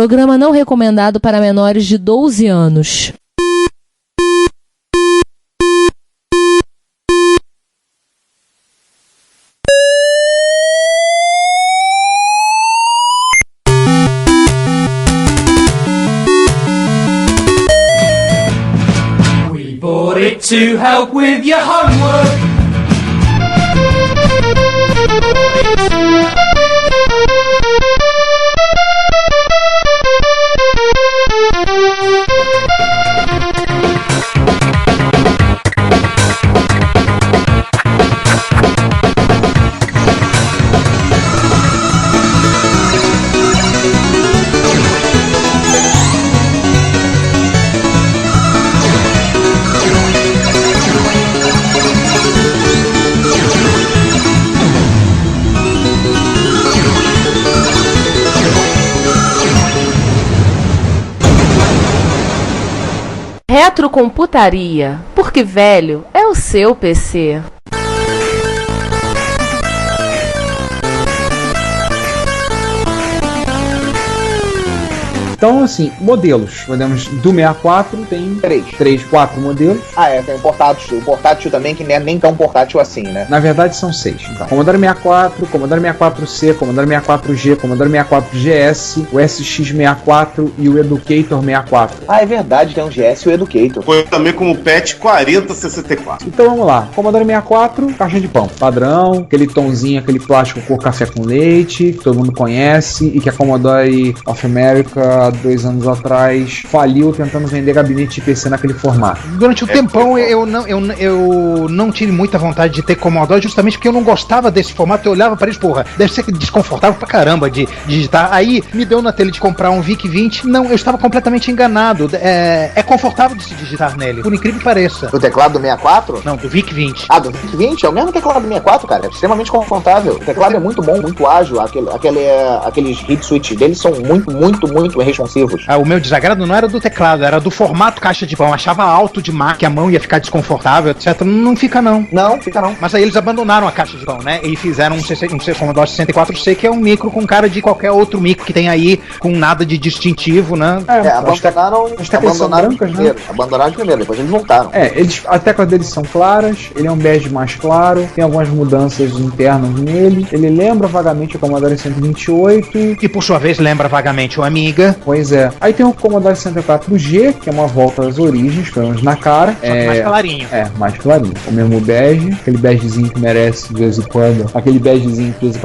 Programa não recomendado para menores de 12 anos. We bought it to help with your homework. Retrocomputaria, porque velho é o seu PC. Então, assim, modelos. Podemos do 64 tem 4 modelos. Tem o portátil também, que não é nem tão portátil assim, né? Na verdade são 6. Então, Commodore 64, Commodore 64C, Commodore 64G, Commodore 64GS, o SX64 e o Educator 64. É verdade, tem um GS e o Educator. Foi também como PET 4064. Então vamos lá, Commodore 64, caixa de pão, padrão, aquele tonzinho, aquele plástico cor café com leite, que todo mundo conhece, e que a Commodore of America 2 anos atrás faliu tentando vender gabinete de PC naquele formato. Durante um tempão eu não tive muita vontade de ter Commodore, justamente porque eu não gostava desse formato. Eu olhava para eles, porra, deve ser desconfortável pra caramba de digitar. Aí me deu na telha de comprar um VIC-20. Não, eu estava completamente enganado. É confortável de se digitar nele, por incrível que pareça. Do teclado do 64? Não, do VIC-20. Do VIC-20? É o mesmo teclado do 64, cara. É extremamente confortável. O teclado é muito bom, muito ágil. Aqueles hit switch deles são muito responsivos. O meu desagrado não era do teclado, era do formato caixa de pão. Eu achava alto demais, que a mão ia ficar desconfortável, etc. Não fica não. Não, fica não. Mas aí eles abandonaram a caixa de pão, né? E fizeram um Commodore 64C, que é um micro com cara de qualquer outro micro que tem aí, com nada de distintivo, né? Abandonaram primeiro, depois eles voltaram. A tecla deles são claras, ele é um bege mais claro, tem algumas mudanças internas nele, ele lembra vagamente o Commodore 128. E por sua vez lembra vagamente o Amiga. Pois é. Aí tem o Commodore 64G, que é uma volta às origens, pelo menos na cara. Só que mais clarinho. Mais clarinho. O mesmo bege, aquele begezinho que merece de vez em quando.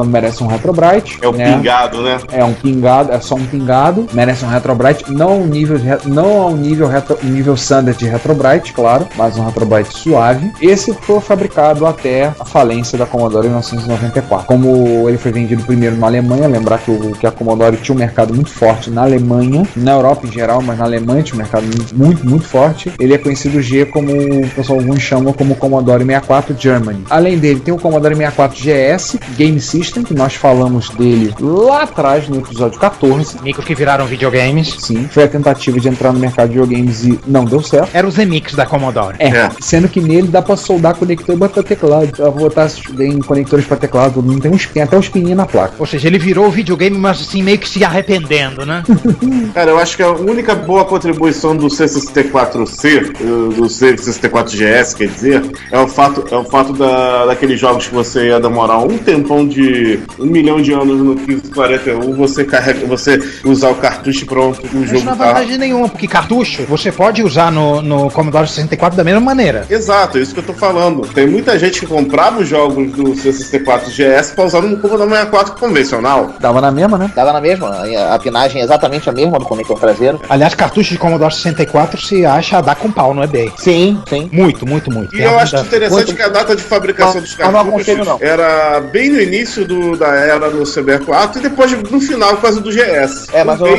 Merece um Retrobrite. É o pingado, né? É um pingado, é só um pingado. Merece um Retrobrite, não ao nível standard de Retrobrite, claro, mas um Retrobrite suave. Esse foi fabricado até a falência da Commodore em 1994. Como ele foi vendido primeiro na Alemanha, lembrar que a Commodore tinha um mercado muito forte na Alemanha, na Europa em geral, mas na Alemanha tinha um mercado muito forte. Ele é conhecido como o pessoal alguns chamam como Commodore 64 Germany. Além dele, tem o Commodore 64 GS Game System, que nós falamos dele lá atrás no episódio 14. Micros que viraram videogames. Sim, foi a tentativa de entrar no mercado de videogames e não deu certo. Era o Zemix da Commodore. Sendo que nele dá pra soldar conector e botar teclado. Eu vou botar em conectores pra teclado, não tem até uns pininhos na placa. Ou seja, ele virou videogame, mas assim, meio que se arrependendo, né? Cara, eu acho que a única boa contribuição do C64C, do C64GS, quer dizer, é o fato daqueles jogos que você ia demorar um tempão de 1 milhão de anos no 1541, você usar o cartucho pronto do jogo. Isso não é vantagem nenhuma, porque cartucho você pode usar no Commodore 64 da mesma maneira. Exato, é isso que eu tô falando. Tem muita gente que comprava os jogos do C64GS pra usar no Commodore 64 convencional. Dava na mesma, né? Dava na mesma. A pinagem é exatamente a mesma do conector traseiro. Aliás, cartucho de Commodore 64 se acha a dar com pau no eBay. Sim. Muito. E eu acho interessante que a data de fabricação dos cartuchos era bem no início da era do CBR4 e depois no final, por causa do GS. Mas eu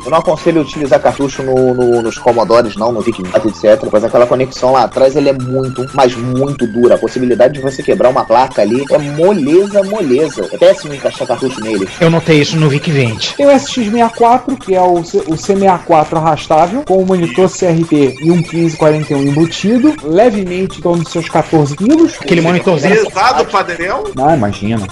não aconselho utilizar cartucho nos Commodores, não, no VIC-20, etc. Pois aquela conexão lá atrás, ele é muito, mas muito dura. A possibilidade de você quebrar uma placa ali é moleza. É péssimo encaixar cartucho nele. Eu notei isso no VIC-20. Tem o SX64, C64, que é o C64 arrastável, com um monitor CRT e um 1541 embutido, levemente em torno dos seus 14 quilos. Aquele monitorzinho. Pesado, padrão. Ah, imagina.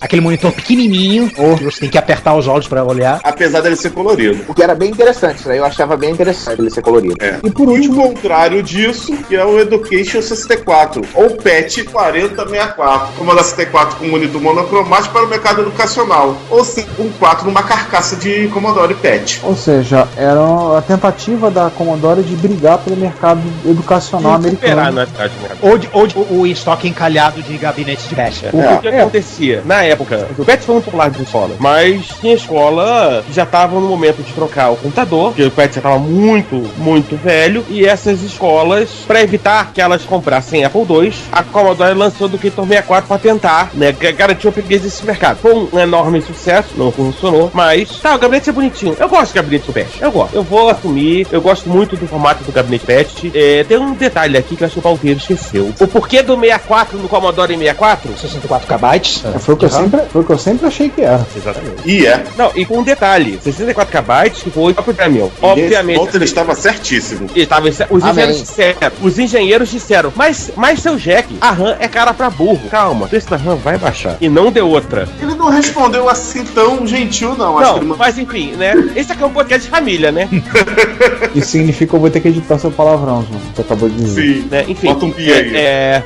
Aquele monitor pequenininho, que você tem que apertar os olhos pra olhar. Apesar dele ser colorido. O que era bem interessante, isso aí eu achava bem interessante ele ser colorido. É. E por último, o contrário disso, que é o Education 64, ou PET 4064, comando 64 com monitor monocromático para o mercado educacional, ou seja, um 4 numa carcaça de Commodore PET. ou seja, era a tentativa da Commodore de brigar pelo mercado educacional americano. na verdade, né? Ou o estoque encalhado de gabinete de baixa. O que acontecia? Na época, o PET foi muito popular de escola, mas tinha escola que já estava no momento de trocar o computador, porque o PET já estava muito velho, e essas escolas, para evitar que elas comprassem Apple II, a Commodore lançou do Educator 64 para tentar, né, garantir o upgrade desse mercado. Foi um enorme sucesso, não funcionou, mas o gabinete é bonitinho. Eu gosto do gabinete do PET, eu gosto. Eu vou assumir, eu gosto muito do formato do gabinete PET. Tem um detalhe aqui que eu acho que o Palteiro esqueceu. O porquê do 64 no Commodore 64? 64 KB. Foi o que eu sempre achei que era. Exatamente. E é. Não, e com um detalhe, 64 KB que foi o próprio Daniel. Obviamente. Ponto ele estava certíssimo. Os engenheiros disseram, mas seu Jack, a RAM é cara pra burro. Calma, o preço da RAM vai baixar. E não deu outra. Ele não respondeu assim tão gentil, não. Acho que ele... Mas enfim, né? Esse aqui é um podcast de família, né? Isso significa que eu vou ter que editar seu palavrão, João, que você acabou de dizer. Sim. Né? Enfim. Bota um pi aí.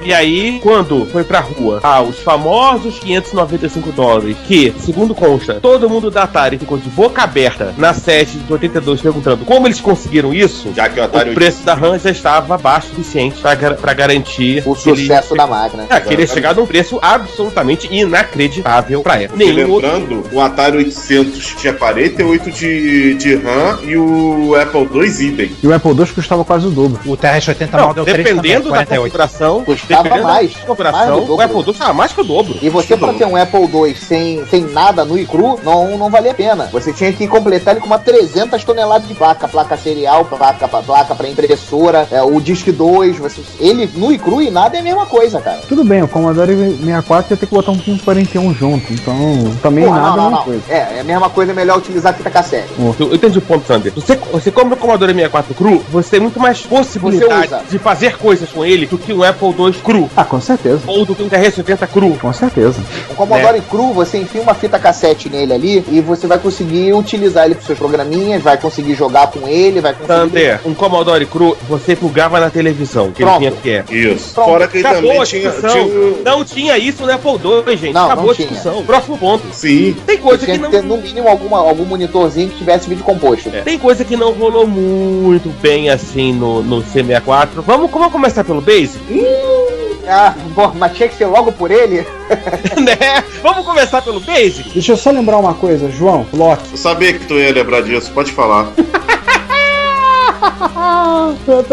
E aí, quando foi pra rua, os famosos $595, que, segundo consta, todo mundo da Atari ficou de boca aberta na sede de 82 perguntando como eles conseguiram isso, Já que o Atari preço da RAM já estava baixo o suficiente pra garantir O sucesso da máquina. que ele ia chegar num preço absolutamente inacreditável pra época. E lembrando, o Atari 800 tinha 48 de RAM e o Apple II idem. E o Apple II custava quase o dobro. O TRS-80 Não, Model 3 dependendo também, da configuração, Custava mais. Mais do configuração, o dobro. Apple II estava mais que o dobro. E você, pra ter um Apple II sem nada nu e cru, não valia a pena. Você tinha que completar ele com uma 300 toneladas de placa serial, placa pra impressora, o Disc 2, ele nu e cru e nada é a mesma coisa, cara. Tudo bem, o Commodore 64 ia ter que botar um 1541 junto, então também nada é a mesma coisa. É a mesma coisa, é melhor utilizar fita cassete. Eu entendi o ponto, Sander. Você compra o Commodore 64 cru, você tem muito mais possibilidade de fazer coisas com ele do que um Apple II cru. Ah, com certeza. Ou do que um TRS-80 cru. Com certeza. O Commodore cru, você enfia uma fita cassete nele ali e você vai conseguir utilizar ele para seus programinhas, vai conseguir jogar com ele, vai conseguir... Sander, um Commodore cru, você plugava na televisão, que Pronto. ele tinha que Isso. Pronto. Fora que ele Acabou também a tinha... discussão. Não tinha isso no Apple II, gente. Não, Acabou não a tinha. discussão. Próximo ponto. Sim. Tem coisa Tinha que não... ter, no mínimo, algum monitorzinho que tivesse vídeo composto. Tem coisa que não rolou muito bem assim no C64. Vamos começar pelo Basic? Mas tinha que ser logo por ele? Né? Vamos começar pelo Basic? Deixa eu só lembrar uma coisa, João, Loki. Eu sabia que tu ia lembrar disso, pode falar.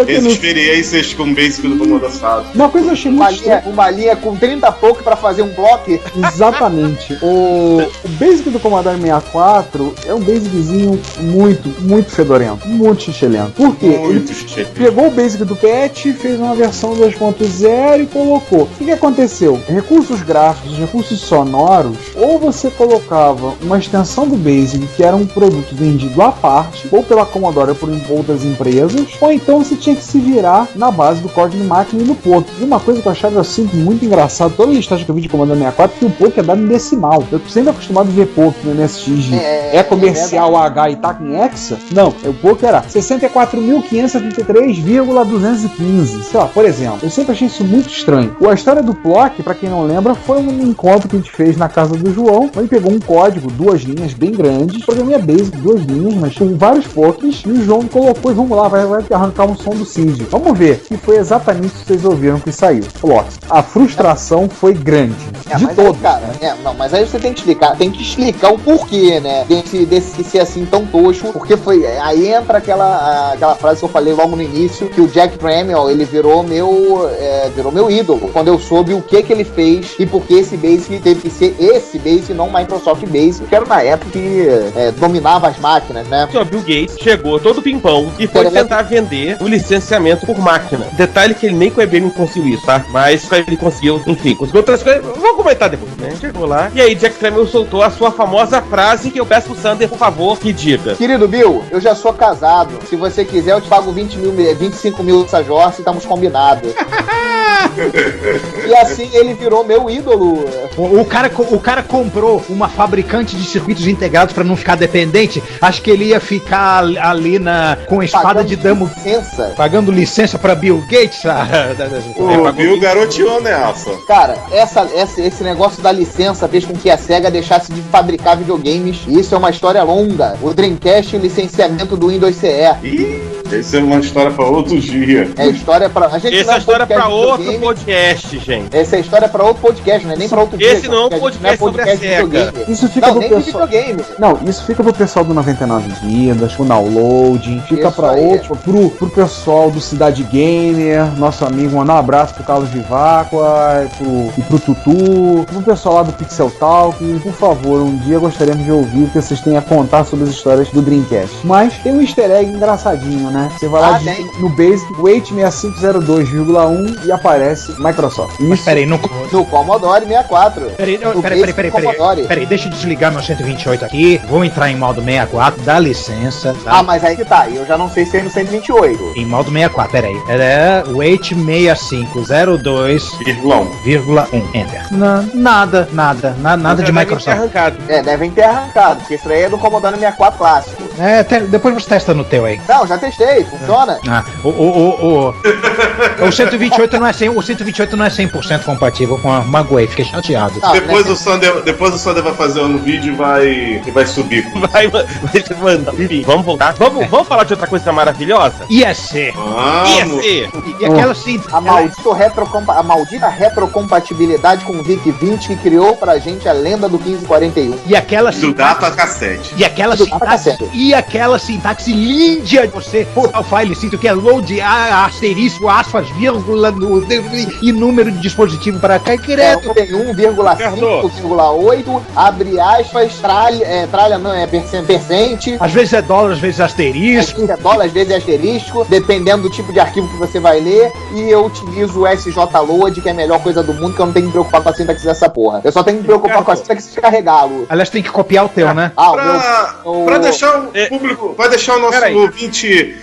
Experiências com Basic do Commodore SAD. Uma coisa eu achei muito estranha. Uma linha com 30 pouco pra fazer um bloco. Exatamente. O Basic do Commodore 64 é um Basiczinho muito fedorento, muito xixelento. Por quê? Muito Ele cheio. pegou o Basic do PET, fez uma versão 2.0 e colocou. O que aconteceu? Recursos gráficos, recursos sonoros, ou você colocava uma extensão do Basic, que era um produto vendido à parte, ou pela Commodore ou por outras empresas, ou então você tinha que se virar na base do código de máquina e no POC. E uma coisa que eu achava assim muito engraçado, toda listagem que eu vi de Commodore 64, que o POC é dado em decimal. Eu tô sempre acostumado a ver POC no MSX de comercial H e tá em hexa. Não, o POC era 64.573,215. Sei lá, por exemplo. Eu sempre achei isso muito estranho. A história do PLOC, pra quem não lembra, foi um encontro que a gente fez na casa do João. Ele pegou um código, 2 linhas bem grandes, programinha Basic, 2 linhas, mas tinha vários POCs, e o João colocou e vamos lá, vai arrancar um som do Cindy. Vamos ver. E foi exatamente o que vocês ouviram que saiu. PLOC. A frustração foi grande. De todos. Mas aí você tem que explicar o porquê, né? Desse ser assim tão tosco, porque foi. Aí entra aquela frase que eu falei logo no início, que o Jack Tramiel, ele virou meu ídolo. Quando eu soube o que ele fez e por que esse Basic teve que ser esse Basic, não Microsoft Basic, que era na época que dominava as máquinas, né? O Bill Gates chegou todo pimpão e foi tentar vender o licenciamento por máquina. Detalhe que ele nem com o IBM conseguiu isso, tá? Mas ele conseguiu, enfim, conseguiu outras coisas. Vou comentar depois, né? Chegou lá. E aí, Jack Tramiel soltou a sua famosa frase que eu peço pro Sander, por favor, que diga. Querido Bill, eu já sou casado. Se você quiser, eu te pago 25 mil dessa Jorge e estamos combinados. E assim ele virou meu ídolo. O cara comprou uma fabricante de circuitos integrados pra não ficar dependente. Acho que ele ia ficar ali com a espada Pagando de damo, licença. pagando licença pra Bill Gates. O Bill garoteou nessa. Cara, esse negócio da licença fez com que a SEGA deixasse de fabricar videogames. E isso é uma história longa. O Dreamcast e o licenciamento do Windows CE. Essa é uma história pra outro dia. É história pra... A gente Essa é história pra outro podcast, gente. Essa é história pra outro podcast, não é nem pra outro Esse dia. não é um porque a gente podcast sobre a de SEGA. videogame. Isso fica Não, pro nem de pessoal. videogame. Não, isso fica pro pessoal do 99 Vidas, pro downloading, fica Isso pra aí. outro, pro pessoal do Cidade Gamer, nosso amigo, mandar um abraço pro Carlos Vivacqua e pro Tutu, pro pessoal lá do Pixel Talk. Por favor, um dia gostaríamos de ouvir o que vocês têm a contar sobre as histórias do Dreamcast. Mas tem um easter egg engraçadinho, né? Você vai lá no Basic, o 86502,1 e aparece Microsoft. Mas Isso. peraí, No Commodore 64. Peraí, deixa eu desligar meu 128 aqui. Vou entrar em modo 64, dá licença. Tá? Ah, mas aí que tá. Eu já não sei se é no 128. Em modo 64, peraí. É o 86502,1. Enter. Nada de Microsoft. Arrancado. Devem ter arrancado, porque isso aí é do Commodore 64 clássico. Depois você testa no teu aí. Não, já testei, funciona. O 128 não é 100% compatível com a Maguei, fiquei chateado. Não, Depois né? o Sander vai fazer um vídeo e vai subir. Vai mandar. Enfim, vamos voltar. Vamos falar de outra coisa maravilhosa? ISC. Vamos! ISC! E aquela sim. A maldita retrocompatibilidade com o VIC-20 que criou pra gente a lenda do 1541. E aquela Do data cassete. E aquela sintaxe linda de você botar o file, sinto que é load, asterisco, aspas, vírgula e número de dispositivo para cá, direto. Tem 1,5,8, abre aspas, tralha não, é percente. Às vezes é dólar, às vezes é Às asterisco. vezes é dólar, às vezes é asterisco, dependendo do tipo de arquivo que você vai ler. E eu utilizo o SJLoad, que é a melhor coisa do mundo, que eu não tenho que me preocupar com a sintaxe dessa porra. Eu só tenho que me preocupar com a sintaxe de carregá-lo. Aliás, tem que copiar o teu, né? Pra deixar o público, vai deixar o nosso ouvinte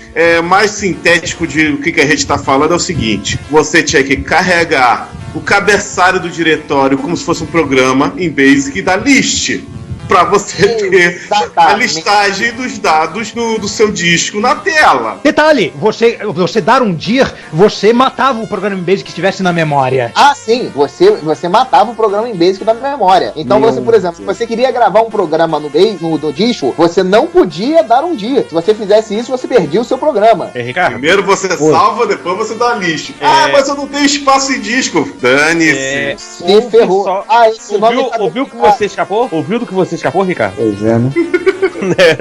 mais sintético de o que a gente tá falando, é o seguinte: você tinha que carregar o cabeçalho do diretório como se fosse um programa em Basic da list, pra você ter a listagem dos dados do seu disco na tela. Detalhe, você dar um dir, você matava o programa em Basic que estivesse na memória. Ah, sim, você matava o programa em Basic da memória. Então você, por exemplo, se você queria gravar um programa no disco, você não podia dar um dir. Se você fizesse isso, você perdia o seu programa. Ricardo? Primeiro você salva, depois você dá a lista. Mas eu não tenho espaço em disco. Dane-se. Se ferrou. Ouviu que você escapou? Ouviu do que você escapou, Ricardo? Pois é, né?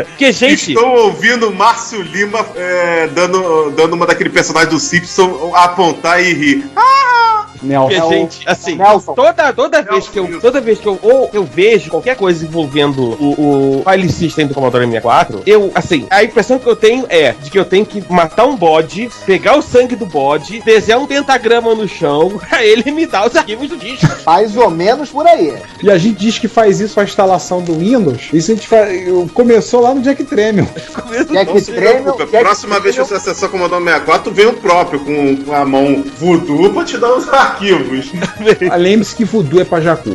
Porque, gente... Estou ouvindo o Márcio Lima dando uma daquele personagem do Simpson apontar e rir. Porque, gente, assim, Nelson. toda vez que eu vejo qualquer coisa envolvendo o file system do Commodore 64, a impressão que eu tenho é de que eu tenho que matar um bode, pegar o sangue do bode, desenhar um pentagrama no chão, pra ele me dar os arquivos do disco. Mais ou menos por aí. E a gente diz que faz isso a instalação do Windows. Isso a gente começou lá no Jack Tramiel. Próxima vez que você acessar o Commodore 64, vem o próprio com a mão voodoo pra te dar os arquivos. Lembre-se que voodoo é pra Jacu.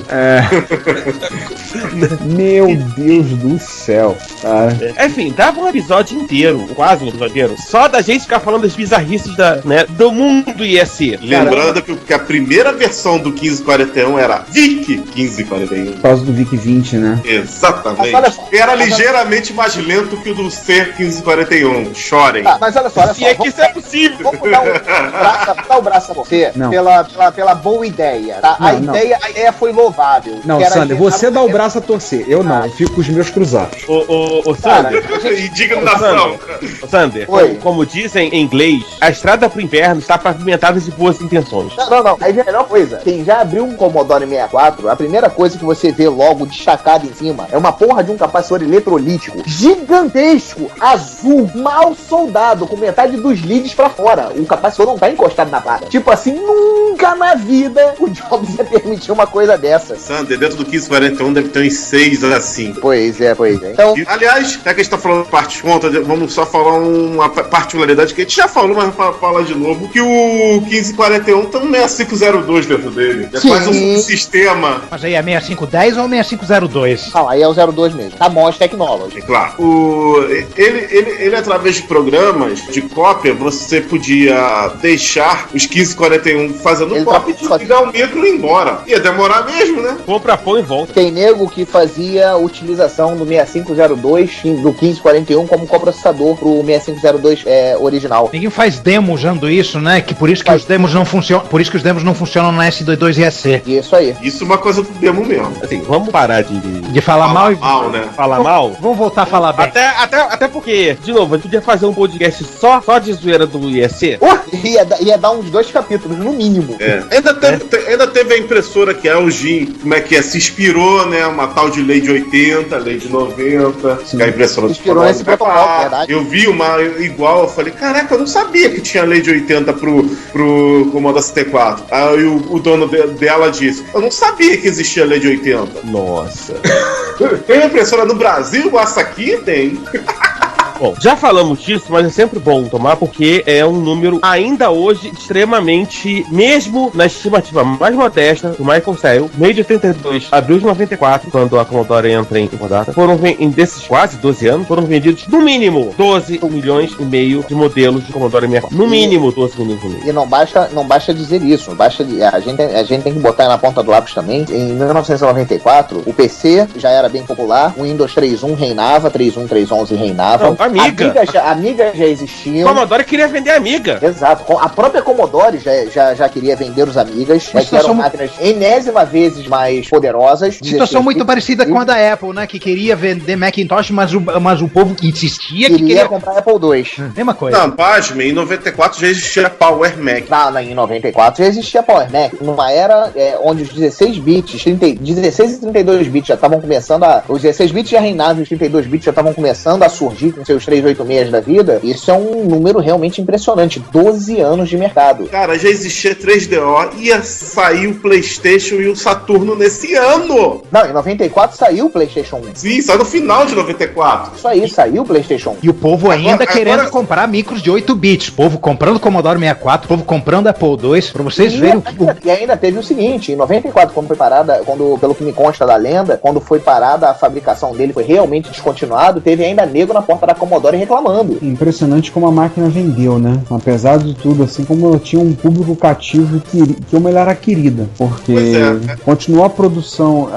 Meu Deus do céu, cara. Enfim, dava um episódio inteiro, quase um episódio inteiro, só da gente ficar falando das bizarrices do mundo ISC. Lembrando que a primeira versão do 1541 era VIC 1541. Por causa do VIC-20, né? Exatamente. Era ligeiramente mais lento que o do C1541. Chorem. Tá, mas olha só. Se é que isso é possível. Vamos dar o braço a você Não. pela pela boa ideia, tá? A Não. ideia foi louvável. Não, Que era Sander, gerar- você dá o braço a torcer. Eu não, eu fico com os meus cruzados. Ô, Cara, Sander. a gente- Indignação. Ô, Sander, Oi. como dizem em inglês, a estrada pro inferno está pavimentada de boas intenções. Não. Aí vem a melhor coisa. Quem já abriu um Commodore 64, a primeira coisa que você vê logo destacada em cima é uma porra de um capacitor eletrolítico gigantesco, azul, mal soldado, com metade dos leads pra fora. O capacitor não tá encostado na placa. Tipo assim, nunca na vida o Jobs ia permitir uma coisa dessa. Sander, dentro do 1541 deve ter uns 6 assim. Pois é. Então, E, aliás, já que a gente tá falando parte contra, vamos só falar uma particularidade que a gente já falou, mas vamos falar de novo, que o 1541 tem um 6502 dentro dele. É Sim. quase um sistema. Mas aí é 6510 ou 6502? não, aí é o 02 mesmo. Tá Monster Technology. É claro. Ele através de programas de cópia, você podia deixar os 1541 fazendo Ele cópia tá- e ligar o micro e ir embora. Ia demorar mesmo, né? Compra pão e volta. Tem nego que fazia a utilização do 6502 do 1541 como coprocessador pro 6502 original. Ninguém faz demo usando isso, né? Que por isso que Faz. os demos não funcionam. Por isso que os demos não funcionam na S22 e EC. Isso aí. Isso é uma coisa do demo mesmo. Assim, vamos parar de De falar mal e. Mal, né? falar mal. Vamos voltar a falar bem. Até porque, de novo, a gente podia fazer um podcast só de zoeira do IEC. Ia dar uns 2 capítulos, no mínimo. É. Ainda teve a impressora que a Elgin, como é que é? Se inspirou, né? Uma tal de lei de 80, lei de 90. Que a impressora Se inspirou nesse protocolo, verdade. Eu vi uma igual, eu falei, caraca, eu não sabia que tinha lei de 80 pro Commodore 64. Aí o dono dela disse, eu não sabia que existia lei de 80. Nossa. Tem uma impressora no Brasil? Essa aqui tem. Bom, já falamos disso, mas é sempre bom tomar porque é um número ainda hoje extremamente, mesmo na estimativa mais modesta do Michael Sale, meio de 82, abril de 94, quando a Commodore entra em data, desses quase 12 anos, foram vendidos no mínimo 12 milhões e meio de modelos de Commodore 64. No mínimo 12 milhões e meio. E não basta dizer isso, a gente tem que botar na ponta do lápis também. Em 1994, o PC já era bem popular, o Windows 3.1 reinava, 3.1, 3.11 reinava. Não, Amiga. Amigas já existiam. Commodore queria vender Amiga. Exato. A própria Commodore já queria vender os Amigas, Uma que eram situação máquinas enésima vezes mais poderosas. Situação muito parecida com a da da Apple, né? Que queria vender Macintosh, mas o povo insistia que queria queria. comprar Apple II. Mesma coisa. Não, pasme, em 94 já existia Power Mac. Em 94 já existia Power Mac, numa era onde os 16 bits, 16 e 32 bits já estavam começando os 16 bits já reinavam e os 32 bits já estavam começando a surgir com seus 386 da vida. Isso é um número realmente impressionante, 12 anos de mercado. Cara, já existia 3DO, ia sair o PlayStation e o Saturno nesse ano. Não, em 94 saiu o PlayStation 1. Sim, só no final de 94. Isso aí, saiu o PlayStation 1. E o povo ainda Agora- querendo comprar micros de 8 bits. O povo comprando Commodore 64, o povo comprando Apple II, pra vocês verem E ainda teve o seguinte, em 94, pelo que me consta da lenda, quando foi parada a fabricação dele, foi realmente descontinuado, teve ainda nego na porta da Commodore reclamando. Impressionante como a máquina vendeu, né? Apesar de tudo, assim como ela tinha um público cativo que como ela era querida, porque Pois é. continuou a produção,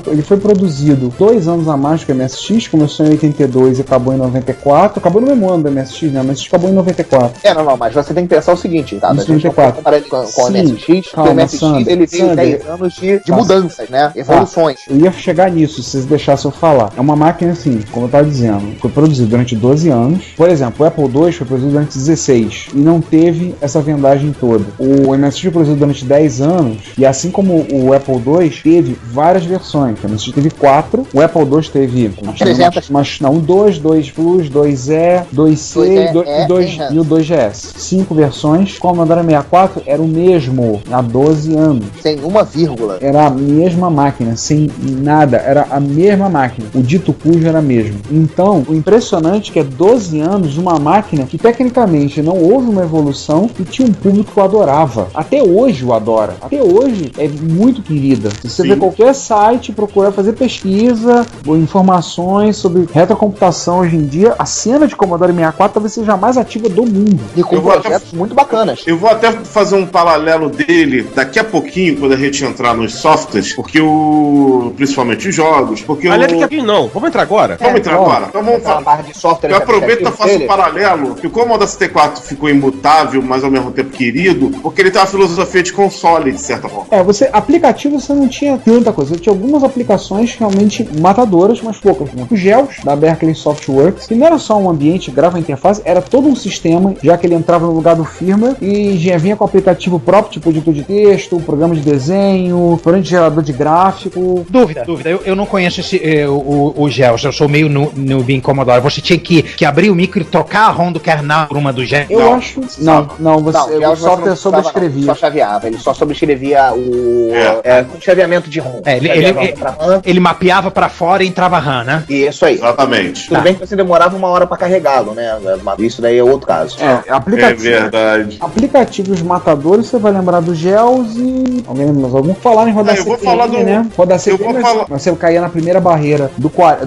ele foi produzido 2 anos a mais que o MSX, começou em 82 e acabou em 94, acabou no mesmo ano do MSX, né? O MSX acabou em 94. Não, mas você tem que pensar o seguinte, tá? A Isso, gente não pode 94. comparar ele com o Sim, MSX, porque calma, o MSX Sander, ele veio Sander. 10 anos de Tá. mudanças, né? Evoluções. Eu ia chegar nisso, se vocês deixassem eu falar. É uma máquina assim, como eu estava dizendo, foi produzido durante 12 anos. Por exemplo, o Apple II foi produzido durante 16 e não teve essa vendagem toda. O MSX foi produzido durante 10 anos e assim como o Apple II teve várias versões. O MSX teve 4, o Apple II teve 300. um 2, 2 Plus, 2E, 2C e o 2GS. 5 versões. O Commodore 64 era o mesmo há 12 anos. Sem uma vírgula. Era a mesma máquina, sem nada, era a mesma máquina. O dito cujo era mesmo. Então, o impressionante é que é 12 anos de uma máquina que tecnicamente não houve uma evolução e tinha um público que o adorava. Até hoje o adora. Até hoje é muito querida. Se você vê qualquer site, procurar fazer pesquisa ou informações sobre retrocomputação hoje em dia, a cena de Commodore 64 talvez seja a mais ativa do mundo. E com Eu vou projetos muito bacanas. Eu vou até fazer um paralelo dele daqui a pouquinho, quando a gente entrar nos softwares, porque principalmente os jogos, porque Aliás, daqui a pouquinho não. Vamos entrar agora? Vamos entrar agora? Então vamos Aquela falar. barra de software Eu aproveito e faço um paralelo, que o Commodore 64 ficou imutável, mas ao mesmo tempo querido, porque ele tem uma filosofia de console, de certa forma. Aplicativo você não tinha tanta coisa. Você tinha algumas aplicações realmente matadoras, mas poucas. Né? Os GELs, da Berkeley Softworks, que não era só um ambiente, grava interface, era todo um sistema, já que ele entrava no lugar do firmware e já vinha com aplicativo próprio, tipo editor de texto, programa de desenho, programa de gerador de gráfico. Dúvida. Eu não conheço o GELs, eu sou meio noob em Commodore. Você tinha que abrir o micro e trocar a ROM do kernel por uma do GELs? Eu acho... Não, o software sobrescrevia. Só chaveava, ele só sobrescrevia o chaveamento de ROM. Ele mapeava pra fora e entrava RAM, né? Isso aí. Exatamente. Tudo bem que você demorava 1 hora pra carregá-lo, né? Isso daí é outro caso. É verdade. Aplicativos matadores, você vai lembrar do GELs e... Alguém lembra mais algum? Falar em rodar CPM, vou falar do... né? Rodar CPM, você caía na primeira barreira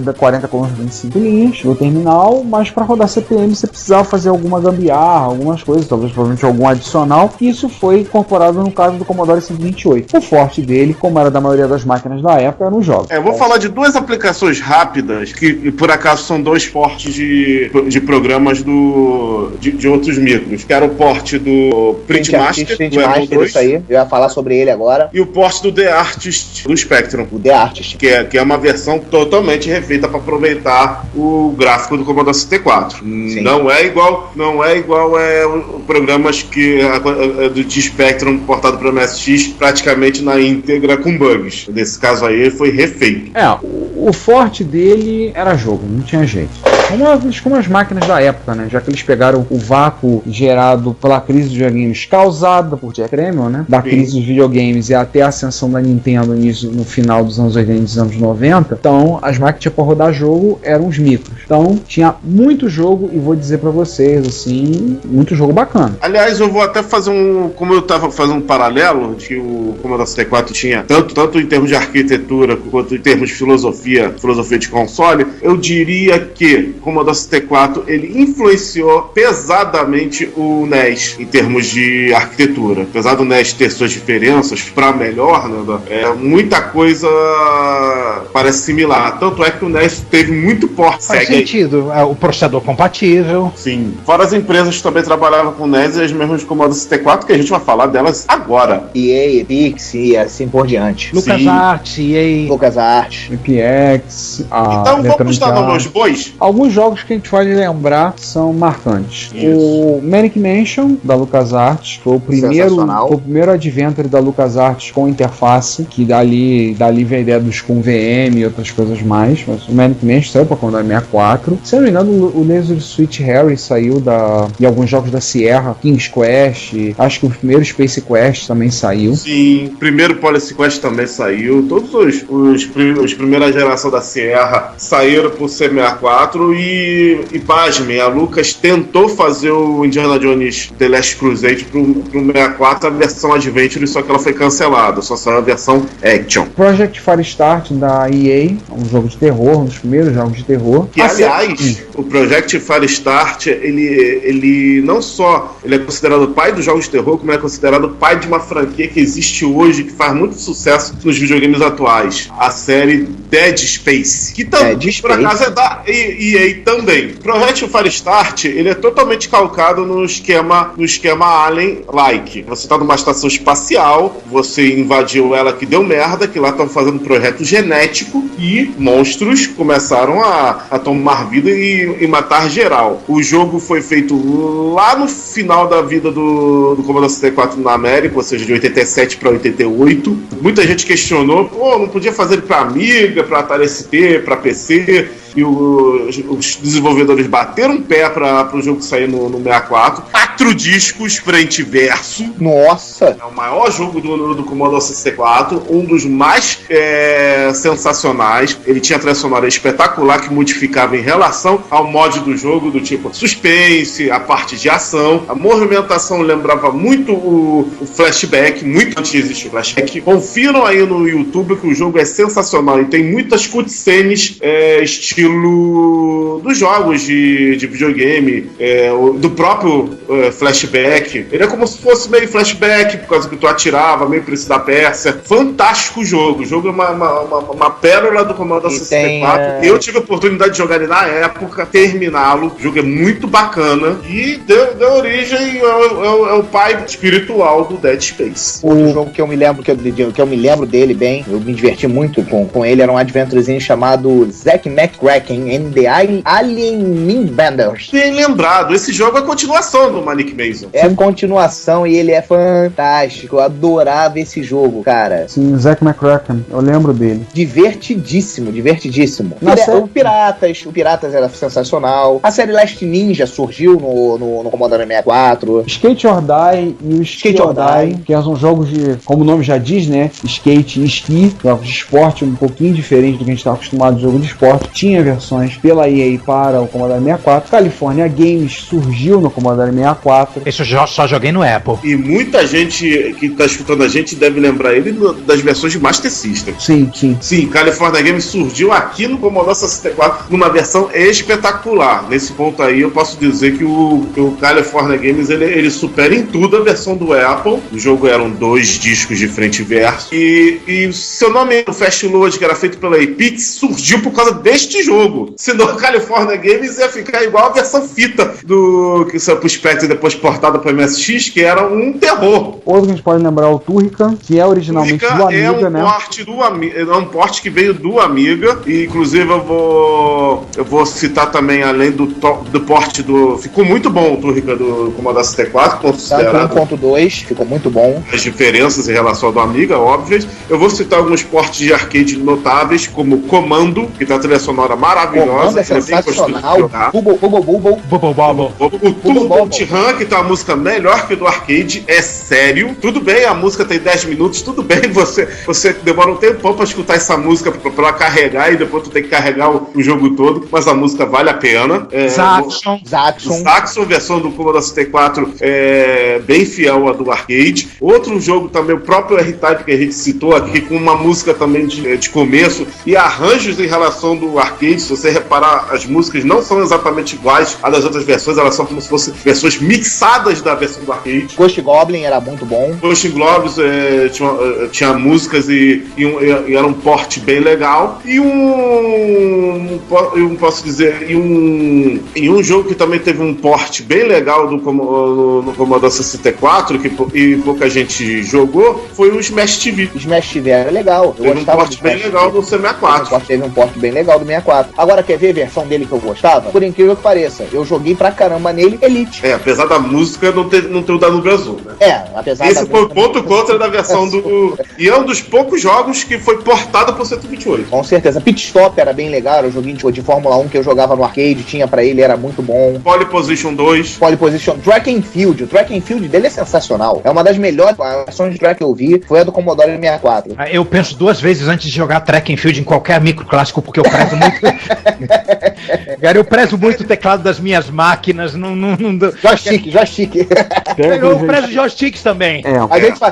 da 40 com 25 linhas do terminal, mas para rodar CPM você precisava fazer alguma gambiarra, algumas coisas, talvez provavelmente algum adicional, e isso foi incorporado no caso do Commodore 128. O forte dele, como era da maioria das máquinas da época, eram os jogos. Eu vou falar de duas aplicações rápidas, que por acaso são dois portes de programas de outros micros, que era o porte do Printmaster, do isso aí, eu ia falar sobre ele agora. E o porte do The Artist do Spectrum. O The Artist. Que é uma versão totalmente refeita para aproveitar gráfico do Commodore 64. Sim. Não é igual programas de Spectrum portado para MSX praticamente na íntegra com bugs. Nesse caso aí foi refeito. O forte dele era jogo, não tinha jeito. Como as máquinas da época, né? Já que eles pegaram o vácuo gerado pela crise dos videogames causada por Jack Tramiel, né? Da crise dos videogames e até a ascensão da Nintendo no final dos anos 80 e dos anos 90. Então, as máquinas que tinha pra rodar jogo eram os micros. Então, tinha muito jogo e vou dizer pra vocês, assim, muito jogo bacana. Aliás, eu vou até fazer como eu tava fazendo um paralelo, de que o Commodore 64 tinha, tanto em termos de arquitetura, quanto em termos de filosofia de console, eu diria que o Commodore 64, ele influenciou pesadamente o NES em termos de arquitetura. Apesar do NES ter suas diferenças para melhor, né, muita coisa parece similar. Tanto é que o NES teve muito porte. Faz sentido. O processador compatível. Sim. Fora as empresas que também trabalhavam com NES e as mesmas de Commodore 64, que a gente vai falar delas agora. EA, Pix e assim por diante. LucasArts, EA. LucasArts. EPX. Então vamos dar nome aos bois? Alguns jogos que a gente pode lembrar são marcantes. Isso. O Manic Mansion, da LucasArts, foi o primeiro adventure da LucasArts com interface, que dali veio a ideia dos com VM e outras coisas mais. Mas o Manic Mansion saiu para Commodore 64. Se eu não me engano, o Laser Switch Harry saiu e alguns jogos da Sierra, King's Quest, acho que o primeiro Space Quest também saiu. Sim, o primeiro Policy Quest também saiu. Todos os primeiras gerações da Sierra saíram por C64 e pasmem, a Lucas tentou fazer o Indiana Jones The Last Crusade pro 64, a versão Adventure, só que ela foi cancelada, só saiu a versão Action. Project Firestart da EA, um jogo de terror, um dos primeiros jogos de terror. Que, aliás, o Project Firestart, ele não só ele é considerado o pai dos jogos de terror, como ele é considerado o pai de uma franquia que existe hoje, que faz muito sucesso nos videogames atuais, a série Dead Space, que também, por acaso, é da EA também. O Project Firestart, ele é totalmente calcado no esquema Alien-like. Você tá numa estação espacial, você invadiu ela que deu merda, que lá estão fazendo um projeto genético e monstros começaram a tomar vida e matar geral. O jogo foi feito lá no final da vida do Commodore 64 na América, ou seja, de 87 para 88. Muita gente questionou, não podia fazer ele para Amiga, para Atari ST, para PC. E os desenvolvedores bateram um pé para o jogo sair no 64. 4 discos frente e verso. Nossa! É o maior jogo do Commodore 64, um dos mais sensacionais. Ele tinha trilha sonora espetacular que modificava em relação ao mod do jogo, do tipo suspense, a parte de ação. A movimentação lembrava muito o flashback, muito antes de existir o flashback. Confiram aí no YouTube que o jogo é sensacional e tem muitas cutscenes estilo estilo dos jogos de videogame, do próprio flashback. Ele é como se fosse meio flashback, por causa que tu atirava, meio Príncipe da Pérsia. Fantástico jogo. O jogo é uma pérola do Commodore 64. Eu tive a oportunidade de jogar ele na época, terminá-lo. O jogo é muito bacana e deu origem ao pai espiritual do Dead Space. O jogo que eu me lembro dele bem, eu me diverti muito com ele, era um adventurezinho chamado Zack McCracken and the Alien Mindbenders. Bem lembrado, esse jogo é a continuação do Manic Mansion. É a continuação e ele é fantástico. Eu adorava esse jogo, cara. Sim, Zack McCracken, eu lembro dele. Divertidíssimo. O Piratas era sensacional. A série Last Ninja surgiu no Commodore 64. Skate or Die e o Skate or Die, que são jogos de, como o nome já diz, né? Skate e esqui, jogos de esporte um pouquinho diferente do que a gente está acostumado de jogo de esporte. Tinha versões pela EA para o Commodore 64. California Games surgiu no Commodore 64. Esse eu só joguei no Apple. E muita gente que está escutando a gente deve lembrar ele das versões de Master System. Sim. California Games surgiu aqui no Commodore 64 numa versão espetacular. Nesse ponto aí eu posso dizer que o California Games ele supera em tudo a versão do Apple. O jogo eram 2 discos de frente e verso. E seu nome, o Fast Load, que era feito pela Epix, surgiu por causa deste jogo. Senão o California Games ia ficar igual a versão fita que saiu pro Spectrum e depois portada pro MSX, que era um terror. Outro que a gente pode lembrar é o Turrican, que é originalmente do Amiga, né? É um porte que veio do Amiga. E inclusive eu vou citar também, além do porte ficou muito bom o Turrican do Commodore 64, considerado 1.2, ficou muito bom. As diferenças em relação ao do Amiga, óbvias. Eu vou citar alguns portes de arcade notáveis, como Comando, que tá a trilha sonora maravilhosa. Comando é sensacional. O Turbo Tiran, que tá uma música melhor que o do arcade, é sério. Tudo bem, a música tem 10 minutos, tudo bem, você demora um tempão pra escutar essa música, pra ela carregar, e depois tu tem que carregar o jogo todo, mas a música vale a pena. Zaxxon, versão do Commodore 64, bem fiel à do arcade. Outro jogo também, o próprio R-Type, que a gente citou aqui, com uma música também de começo e arranjos em relação do arcade. Se você reparar, as músicas não são exatamente iguais às das outras versões, elas são como se fossem versões mixadas da versão do arcade. Ghost Goblin era muito bom. Ghost Goblin tinha músicas e era um porte bem legal. E um jogo que também teve um porte bem legal no Commodore 64, e pouca gente jogou, foi o Smash TV. Smash TV era legal. Teve um porte bem legal do 64. Teve um porte bem legal do 64. Agora, quer ver a versão dele que eu gostava? Por incrível que pareça, eu joguei pra caramba nele Elite. Apesar da música não ter o Danúbio Azul, né? Apesar Esse foi o ponto contra da versão do... E é um dos poucos jogos que foi portado pro 128. Com certeza. Pit Stop era bem legal, era um joguinho de Fórmula 1 que eu jogava no arcade, tinha pra ele, era muito bom. Pole Position 2. Track and Field. O Track and Field dele é sensacional. É uma das melhores versões de track que eu vi, foi a do Commodore 64. Eu penso 2 vezes antes de jogar Track and Field em qualquer microclássico, porque eu prezo muito... Cara, eu prezo muito o teclado das minhas máquinas. Joystick. Eu prezo joysticks também.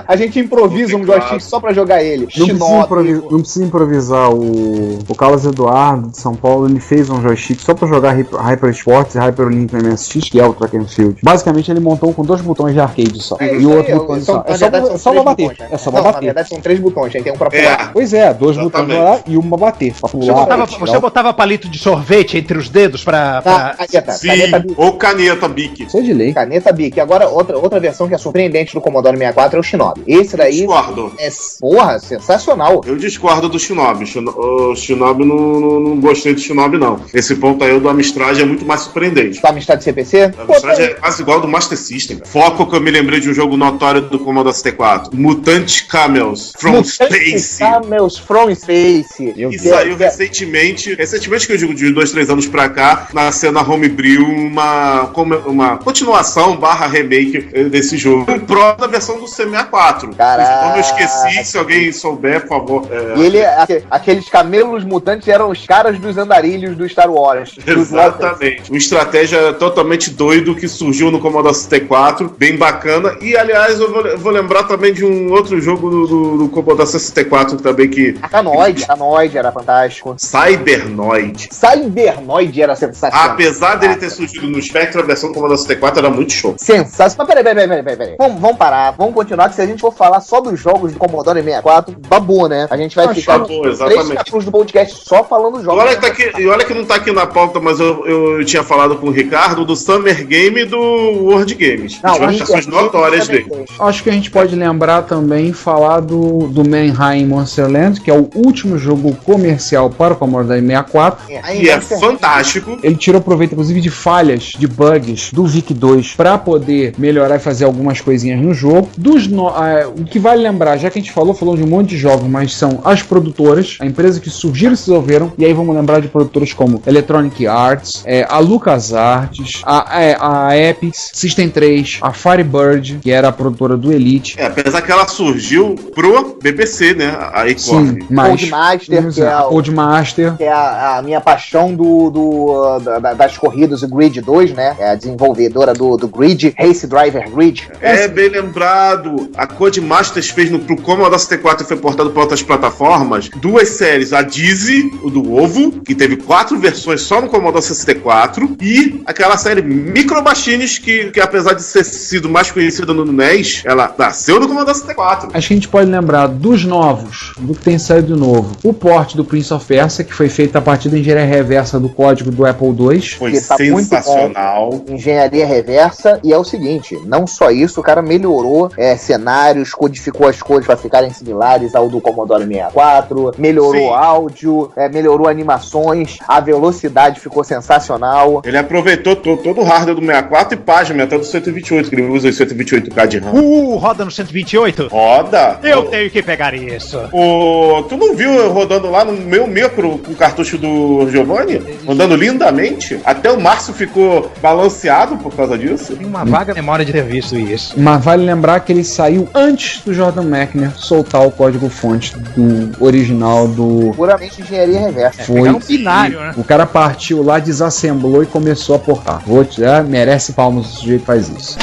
A gente improvisa um joystick só pra jogar ele. Não precisa improvisar. O Carlos Eduardo de São Paulo, ele fez um joystick só pra jogar Hyper Sports e Hyper Link no MSX, que é o Track and Field. Basicamente ele montou com 2 botões de arcade só. E o outro botão só. É só pra bater. É só pra bater. Na verdade são 3 botões, aí tem um pra pular. Pois é, 2 botões pra lá e um pra bater. Pra pular. Você botava palito de sorvete entre os dedos pra... Sim, ou caneta Bic. Isso é de lei. Caneta Bic. Agora, outra versão que é surpreendente do Commodore 64 é o Shinobi. Esse daí... Discordo. Sensacional. Eu discordo do Shinobi. O Shinobi, não gostei do Shinobi, não. Esse ponto aí, o do Amstrad é muito mais surpreendente. O Amstrad CPC? O Amstrad é quase igual ao do Master System. Foco que eu me lembrei de um jogo notório do Commodore 64. Mutant Camels from Space. Camels from Space. E saiu recentemente que eu digo de 2-3 anos pra cá, na cena Homebrew, uma continuação / remake desse jogo, em prol da versão do C64. Caraca. Eu esqueci, se alguém souber, por favor. E aqueles camelos mutantes eram os caras dos andarilhos do Star Wars. Exatamente. Uma estratégia totalmente doido que surgiu no Commodore 64, bem bacana. E, aliás, eu vou lembrar também de um outro jogo do Commodore 64 também que... A Canoide era fantástico. Cybernoid. Cybernoid. Cybernoid era sensacional. Apesar dele ter surgido no Spectrum, a versão do Commodore 64 era muito show. Sensacional. Mas peraí. Vamos parar. Vamos continuar, que se a gente for falar só dos jogos do Commodore 64, babu, né? A gente vai ficar três capítulos do podcast só falando dos jogos. E olha que não tá aqui na pauta, mas eu tinha falado com o Ricardo do Summer Game e do World Games. Não, As notórias dele. Acho que a gente pode lembrar também, falar do Mannheim Monsterland, que é o último jogo comercial para o Commodore 64. E é fantástico. Ele tirou proveito, inclusive, de falhas, de bugs do VIC-2 para poder melhorar e fazer algumas coisinhas no jogo. O que vale lembrar, já que a gente falou de um monte de jogos, mas são as produtoras, a empresa que surgiram e se desenvolveram, e aí vamos lembrar de produtoras como Electronic Arts, a LucasArts, a Epix, System 3, a Firebird, que era a produtora do Elite. Apesar que ela surgiu pro BBC, né? A Acorn. Sim, mas Codemaster, que é a Codemaster, que é a minha paixão das corridas, o Grid 2, né? É a desenvolvedora do Grid, Race Driver Grid. Bem lembrado. A Codemasters fez pro Commodore 64 e foi portado para outras plataformas. Duas séries, a Dizzy, o do Ovo, que teve 4 versões só no Commodore 64, e aquela série Micro Machines, que apesar de ter sido mais conhecida no NES, ela nasceu no Commodore 64. Acho que a gente pode lembrar dos novos, do que tem saído de novo. O port do Prince of Persia, que foi feito a partir da engenharia reversa do código do Apple II. Foi sensacional. Engenharia reversa, e é o seguinte, não só isso, o cara melhorou cenários, codificou as cores para ficarem similares ao do Commodore 64, melhorou áudio, melhorou animações, a velocidade ficou sensacional. Ele aproveitou todo o hardware do 64 e página, até do 128, que ele usa os 128K de RAM. Roda no 128? Roda! Eu tenho que pegar isso. Tu não viu eu rodando lá no meu micro com o cartucho do Giovanni? Rodando lindamente? Até o Márcio ficou balanceado por causa disso. Tenho uma vaga memória de ter visto isso. Mas vale lembrar que ele saiu antes do Jordan Mechner soltar o código-fonte do original do... Puramente engenharia reversa. Foi um binário, né? O cara partiu lá, desassemblou e começou a portar. Merece palmas, o sujeito faz isso.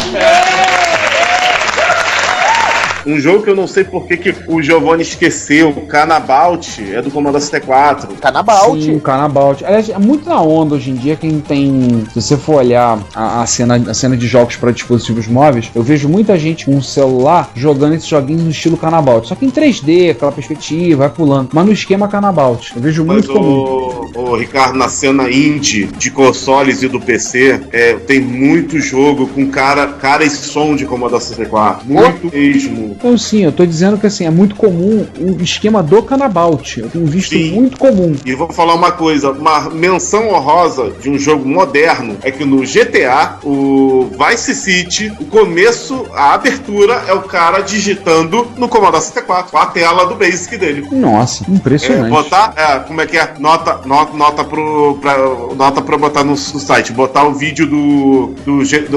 Um jogo que eu não sei por que o Giovanni esqueceu, o Canabout, é do Commodore 64. Canabout? Sim, o Canabout. Aliás, é muito na onda hoje em dia, quem tem... Se você for olhar a cena de jogos para dispositivos móveis, eu vejo muita gente com um celular jogando esses joguinhos no estilo Canabout. Só que em 3D, aquela perspectiva, vai pulando. Mas no esquema Canabout. Eu vejo muito comum. Ô, Ricardo, na cena indie de consoles e do PC, tem muito jogo com cara e som de Commodore 64. Muito mesmo. Então sim, eu tô dizendo que assim, é muito comum o esquema do Canabout. Eu tenho visto muito comum. E vou falar uma coisa, uma menção honrosa de um jogo moderno é que no GTA, o Vice City, o começo, a abertura é o cara digitando no Commodore 64, a tela do Basic dele. Nossa, impressionante. Como é que é? Nota pra botar no site, botar o vídeo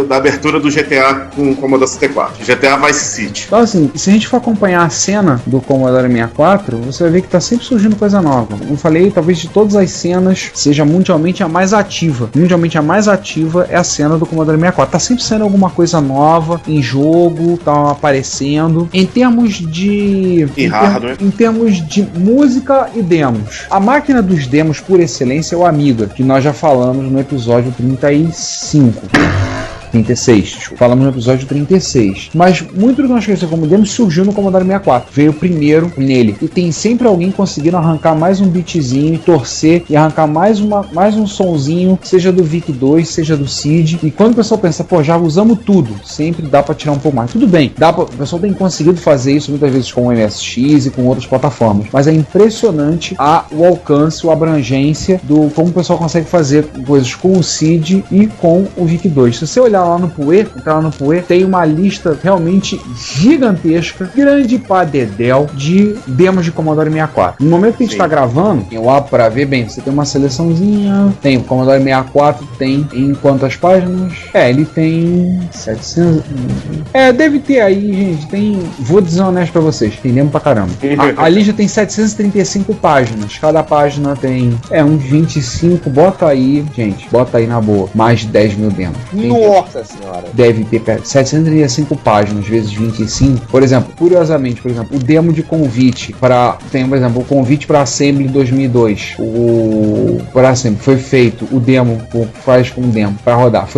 da abertura do GTA com o Commodore 64. GTA Vice City. Então assim, se a gente for acompanhar a cena do Commodore 64, você vai ver que tá sempre surgindo coisa nova. Como eu falei, talvez de todas as cenas, seja mundialmente a mais ativa. Mundialmente a mais ativa é a cena do Commodore 64. Tá sempre saindo alguma coisa nova em jogo, tá aparecendo. Em termos de... Em termos de música e demos. A máquina dos demos por excelência é o Amiga, que nós já falamos no episódio 36. Falamos no episódio 36. Mas muito do que nós conhecemos como demo surgiu no Commodore 64. Veio primeiro nele. E tem sempre alguém conseguindo arrancar mais um beatzinho, torcer e arrancar mais um sonzinho, seja do VIC-2, seja do SID. E quando o pessoal pensa, já usamos tudo, sempre dá pra tirar um pouco mais. Tudo bem, o pessoal tem conseguido fazer isso muitas vezes com o MSX e com outras plataformas. Mas é impressionante o alcance, a abrangência do como o pessoal consegue fazer coisas com o SID e com o VIC-2. Se você olhar lá no PUE, tem uma lista realmente gigantesca, grande pra dedéu, de demos de Commodore 64. No momento que a gente tá gravando, eu abro pra ver, você tem uma seleçãozinha, tem o Commodore 64, tem em quantas páginas? Ele tem 700... deve ter aí, gente, vou dizer honesto pra vocês, tem demo pra caramba. A lista tem 735 páginas, cada página tem uns 25, bota aí na boa, mais de 10 mil demos. Nossa senhora. Deve ter 735 páginas vezes 25. Por exemplo, curiosamente, o demo de convite para... Tem, por exemplo, o convite para Assembly 2002. Para Assembly foi feito o demo, faz um demo para rodar.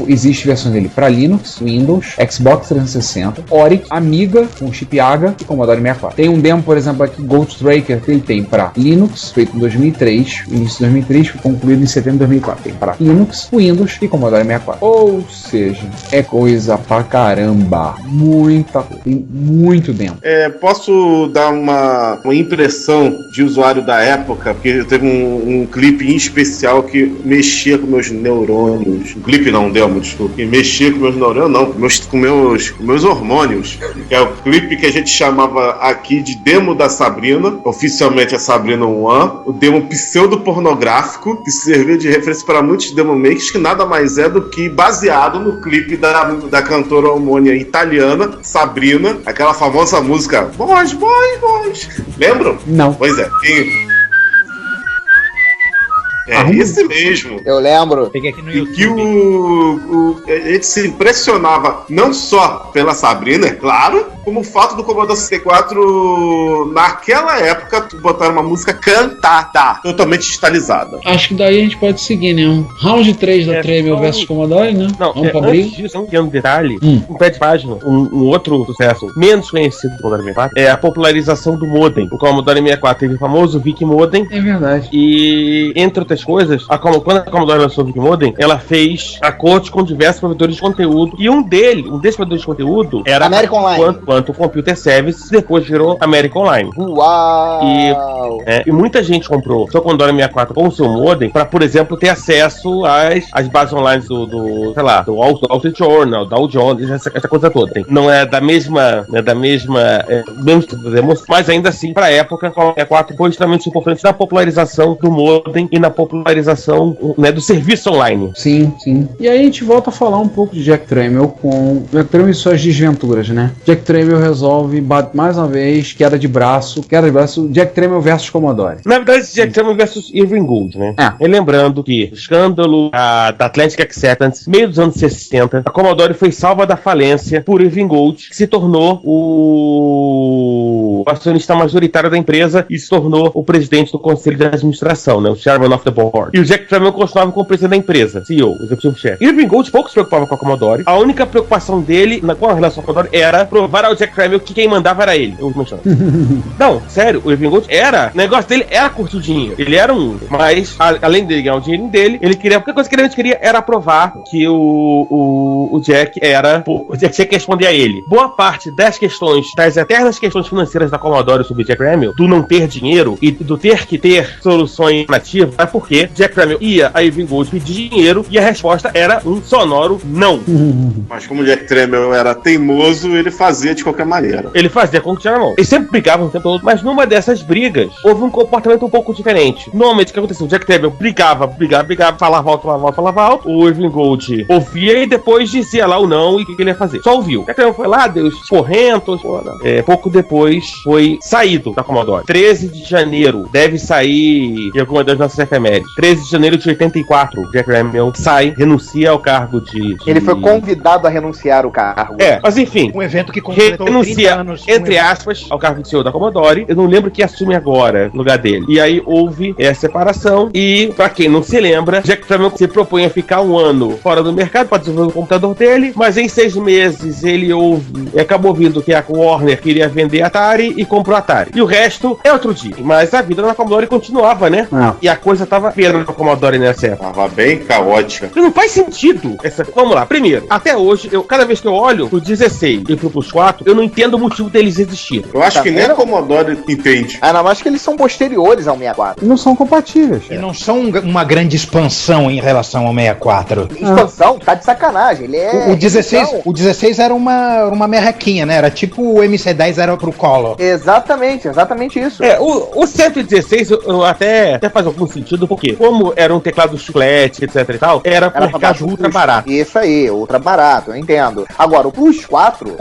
Existe versão dele para Linux, Windows, Xbox 360, Oric, Amiga, com chip AGA e Commodore 64. Tem um demo, por exemplo, aqui, Ghost Tracker, que ele tem para Linux, feito em 2003, início de 2003, foi concluído em setembro de 2004. Tem para Linux, Windows e Commodore 64. Ou seja, é coisa pra caramba. Muita coisa. Tem muito demo. Posso dar uma impressão de usuário da época, porque teve um clipe em especial que mexia com meus neurônios. Um clipe não, um demo, desculpa. Que mexia com meus neurônios, não, com meus hormônios. Que é o clipe que a gente chamava aqui de demo da Sabrina, oficialmente a Sabrina One, o demo pseudo-pornográfico, que servia de referência para muitos demo makers, que nada mais é do que baseado no clipe da cantora homônia italiana, Sabrina, aquela famosa música Boys, Boys, Boys. Lembram? Não. Pois é. Esse mesmo. Eu lembro. Peguei aqui no E YouTube. que a gente se impressionava não só pela Sabrina, é claro, como o fato do Commodore 64 naquela época botar uma música cantada, totalmente digitalizada. Acho que daí a gente pode seguir, né? Um round 3 da Tremel versus Commodore, né? Não, Vamos pra antes briga. disso, um pequeno detalhe, um pé de página, um outro sucesso menos conhecido do Commodore 64 é a popularização do modem. O Commodore 64 teve o famoso VIC Modem, É verdade. e entre outras coisas, quando a Commodore lançou o VIC Modem, ela fez acordos com diversos provedores de conteúdo, e um desses provedores de conteúdo era American Online. Quanto Computer Services, depois virou American Online. Uau! E muita gente comprou seu Commodore 64 com o seu modem para, por exemplo, ter acesso às bases online do Wall Street Journal, Dow Jones, essa coisa toda. Não é da mesma, mas ainda assim, para a época, o 64 foi extremamente importante na popularização do modem e na popularização, né, do serviço online. Sim, sim. E aí a gente volta a falar um pouco de Jack Tramiel com Jack Tramiel e suas desventuras, né? Jack Tramiel resolve, mais uma vez, queda de braço, Jack Tramiel versus Commodore. Na verdade, Jack Tramiel versus Irving Gould, né? E lembrando que o escândalo da Atlantic Acceptance, meio dos anos 60, a Commodore foi salva da falência por Irving Gould, que se tornou o acionista majoritário da empresa e se tornou o presidente do conselho de administração, né? O chairman of the board. E o Jack Tramiel continuava como presidente da empresa, CEO, executivo-chefe. Irving Gould pouco se preocupava com a Commodore. A única preocupação dele com a relação com a Commodore era provar ao Jack Tramiel que quem mandava era ele. Não, sério, o Irving Gould o negócio dele era curtir o dinheiro. Ele era mas além de ganhar o dinheiro dele, ele queria, a única coisa que ele queria era provar que o Jack tinha que responder a ele. Boa parte das eternas questões financeiras da Commodore sobre Jack Tramiel, do não ter dinheiro e do ter que ter soluções nativas, é porque Jack Tramiel ia a Irving Gould pedir dinheiro e a resposta era um sonoro não. Mas como o Jack Tramiel era teimoso, ele fazia de qualquer maneira. Ele fazia com que tinha na mão. Eles sempre brigavam o tempo todo, mas numa dessas brigas, houve um comportamento um pouco diferente. Normalmente, o que aconteceu? O Jack Tramiel brigava, falava alto, o Irving Gould ouvia e depois dizia lá o não e o que ele ia fazer. Só ouviu. O Jack Tramiel foi lá, deu os porrentos, pouco depois foi saído da Commodore. 13 de janeiro, deve sair em alguma das nossas efemérides. 13 de janeiro de 84, Jack Tramiel renuncia ao cargo de... Ele foi convidado a renunciar o cargo. Mas enfim. Um evento que completou 30 anos. Entre aspas, ao cargo de CEO da Commodore. Eu não lembro quem assume agora no lugar dele. E aí houve essa separação. E, pra quem não se lembra, Jack Tramiel se propõe a ficar um ano fora do mercado para desenvolver o computador dele. Mas em 6 meses ele acabou vindo que a Warner queria vender a Atari e comprou a Atari. E o resto é outro dia. Mas a vida na Commodore continuava, né? E a coisa tava feia na Commodore nessa época. Tava bem caótica. Não faz sentido. Vamos lá. Primeiro, até hoje, cada vez que eu olho pro 16 e pro Plus 4, eu não entendo o motivo deles existirem. Eu acho que nem a Commodore entende. Ainda mais que eles são posteriores ao 64. Não são compatíveis. E não são uma grande expansão em relação ao 64. Expansão? Tá de sacanagem. Ele é... O 16 era uma merrequinha, né? Era tipo o MC10 era pro Collor. Exatamente isso. O 116 eu até faz algum sentido, porque como era um teclado chiclete, etc e tal, era por causa ultra barato. Isso aí, ultra barato, eu entendo. Agora, o Plus 4,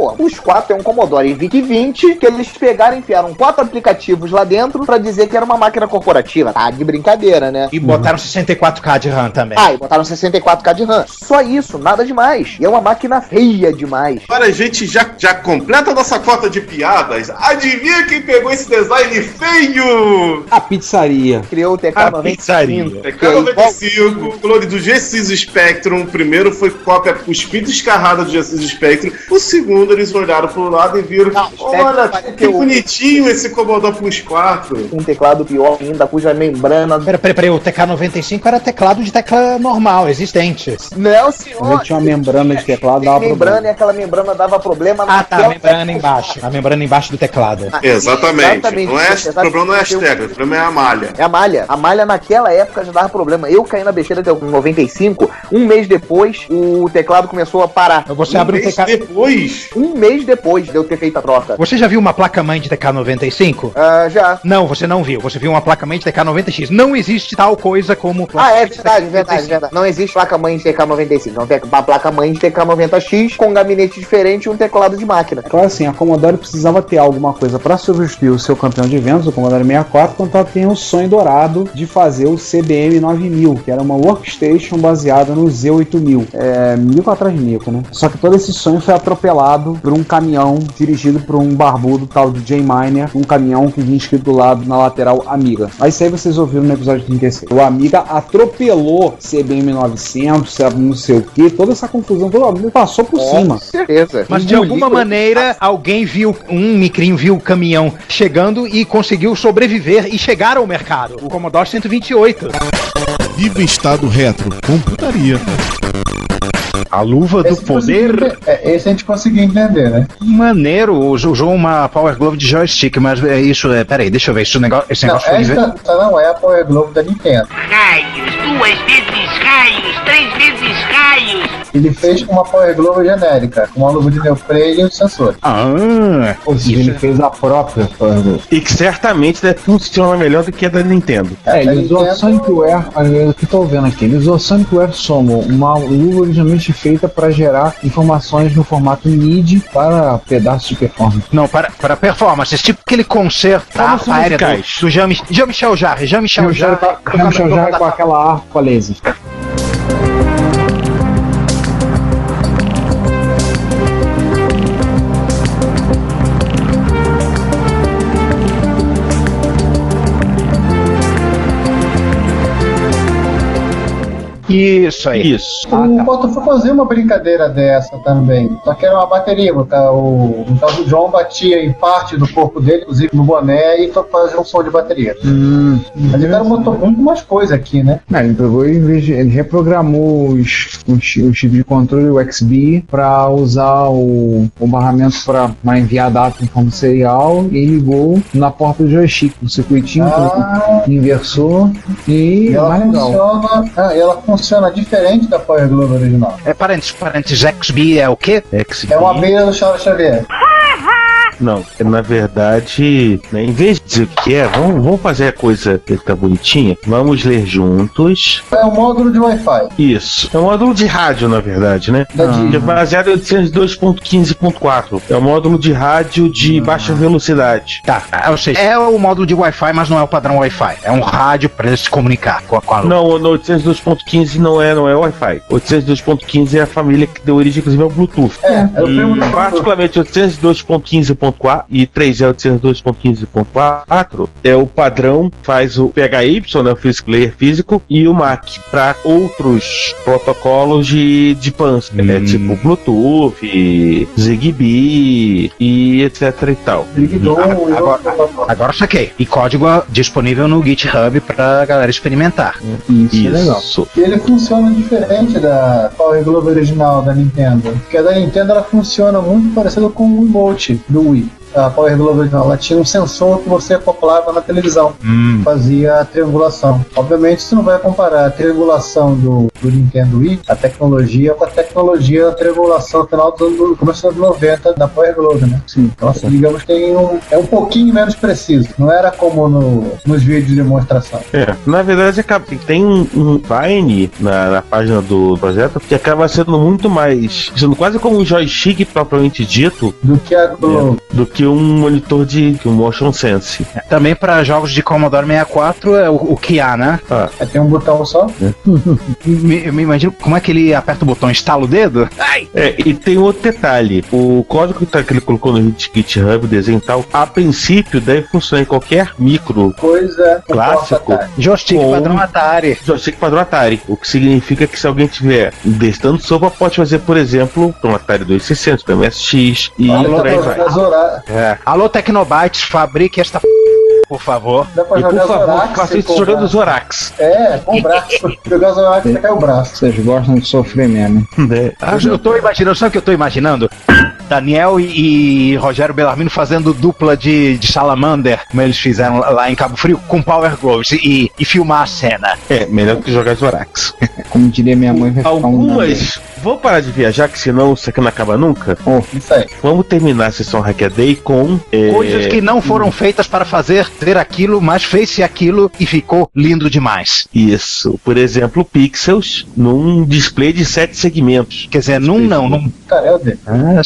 64 tem um Commodore VIC-20 que eles pegaram e enfiaram 4 aplicativos lá dentro pra dizer que era uma máquina corporativa. Tá de brincadeira, né? E botaram 64K de RAM também. E botaram 64K de RAM. Só isso, nada demais. E é uma máquina feia demais. Agora a gente já completa a nossa cota de piadas. Adivinha quem pegou esse design feio? A pizzaria. Criou o TK-95. TK-95, clone do G6 Spectrum. O primeiro foi cópia cuspida e escarrada do G6 Spectrum. O segundo, eles olharam pro lado e viram: olha, que bonitinho esse Commodore Plus 4. Um teclado pior ainda, cuja membrana... Peraí, o TK-95 era teclado de tecla normal, existente. Não, senhor. Tinha uma membrana de teclado, dava membrana, e aquela membrana dava problema. A membrana embaixo. A membrana embaixo do teclado. Exatamente. O problema não é as teclas, o problema é a malha. É a malha. A malha naquela época já dava problema. Eu caí na besteira de 95, um mês depois, o teclado começou a parar. Você abre o TK... depois? Um mês depois de eu ter feito a troca. Você já viu uma placa-mãe de TK-95? Já. Não, você não viu. Você viu uma placa-mãe de TK-90X. Não existe tal coisa como placa verdade. Não existe placa-mãe de TK-95. Não tem uma placa-mãe de TK-90X com um gabinete diferente e um teclado de máquina. Claro, assim, a Commodore precisava ter alguma coisa para substituir o seu campeão de vendas, o Commodore 64, quando ela tem o sonho dourado de fazer o CBM 9000, que era uma workstation baseada no Z8000. Mico atrás de mico, né? Só que todo esse sonho foi atropelado por um caminhão dirigido por um barbudo tal de Jay Miner, um caminhão que vinha escrito do lado na lateral Amiga. Mas isso aí vocês ouviram no episódio 36. O Amiga atropelou CBM 900, não sei o que, toda essa confusão, todo mundo passou por cima. Com certeza. Mas de alguma maneira, alguém viu, um micrinho viu o caminhão chegando e conseguiu sobreviver e chegar ao mercado. O Commodore 128. Viva Estado Retro, computaria. A luva do poder. Esse a gente conseguiu entender, né? Maneiro, usou uma Power Glove de joystick, mas isso peraí, deixa eu ver. Esse negócio foi. Essa não é a Power Glove da Nintendo. Raios, 2 vezes raios, 3 vezes raios. Ele fez com uma Power Glove genérica, com uma luva de neoprene e os sensores. Ou seja, ele fez a própria Power Glove. E que certamente deve funcionar melhor do que a da Nintendo. Ele usou a Sonicware, o que estou vendo aqui, ele usou a Sonicware Somo, uma luva originalmente feita para gerar informações no formato MIDI para pedaços de performance. Não, para performance, tipo aquele concerto aéreo do Jean-Michel Jarre. Jean-Michel Jarre com aquela harpa laser. Isso aí. Isso. O Otto foi fazer uma brincadeira dessa também. Só que era uma bateria. O tal do John batia em parte do corpo dele, inclusive no boné, e fazia um som de bateria. Mas o cara botou muito mais coisa aqui, né? Ele pegou e ele reprogramou os chip de controle, o XB, para usar o barramento para enviar data em forma serial e ligou na porta do joystick, o circuitinho, inversor e ela mais legal. Ela funciona diferente da Power Glove original. Parênteses, XB é o quê? XB. É uma abelha do Charles Xavier. Não, na verdade, né, em vez de dizer o que é, vamos fazer a coisa que tá bonitinha. Vamos ler juntos. É um módulo de Wi-Fi. Isso. É um módulo de rádio, na verdade, né? Baseado em 802.15.4. É um módulo de rádio de baixa velocidade. Tá, ou seja, é o módulo de Wi-Fi, mas não é o padrão Wi-Fi. É um rádio para ele se comunicar com a luz. Não, no 802.15 não é Wi-Fi. 802.15 é a família que deu origem, inclusive, ao Bluetooth. E particularmente 802.15.4 e 3 é 802.15.4 é o padrão, faz o PHY, né, o Physical Layer físico, e o MAC para outros protocolos de PANS, tipo Bluetooth, Zigbee e etc e tal. Agora saquei. E código disponível no GitHub pra galera experimentar. Isso. É legal. E ele funciona diferente da Power Glove original da Nintendo. Porque a da Nintendo ela funciona muito parecida com o Emote do Wii. A Power Glove original, ela tinha um sensor que você acoplava na televisão, fazia a triangulação. Obviamente você não vai comparar a triangulação do Nintendo Wii, a tecnologia, com a tecnologia da triangulação final do começo dos anos 90 da Power Glove, né? Sim. Então, digamos que é um pouquinho menos preciso. Não era como nos vídeos de demonstração. Na verdade, tem um Vine na página do projeto que acaba sendo muito mais, sendo quase como um joystick propriamente dito, do que a Glove. Do que um monitor de um Motion Sense. Também para jogos de Commodore 64 é o Kia, né? Tem um botão só. Eu me imagino como é que ele aperta o botão, instala o dedo? E tem outro detalhe, o código que ele colocou no GitHub, desenho e tal, a princípio deve funcionar em qualquer micro clássico. Joystick padrão Atari. Joystick padrão Atari, o que significa que se alguém tiver testando sopa, pode fazer, por exemplo, para um Atari 2600, para MSX e por aí vai. Alô Tecnobytes, fabrique esta por favor. Dá pra e jogar por favor, Zorax, faça isso jogando Zorax. Com o braço. Jogar Zorax e cai o braço. Vocês gostam de sofrer mesmo. Eu tô imaginando, sabe o que eu tô imaginando? Daniel e Rogério Bellarmino fazendo dupla de Salamander, como eles fizeram lá em Cabo Frio, com Power Gloves e filmar a cena. Melhor do que jogar Zorax. Como diria minha mãe, vai ficar algumas. Vou parar de viajar, que senão isso aqui não acaba nunca. Isso aí. Vamos terminar a sessão Hackaday com coisas que não foram feitas para fazer aquilo, mas fez-se aquilo e ficou lindo demais. Isso. Por exemplo, pixels num display de 7 segmentos. Quer dizer, num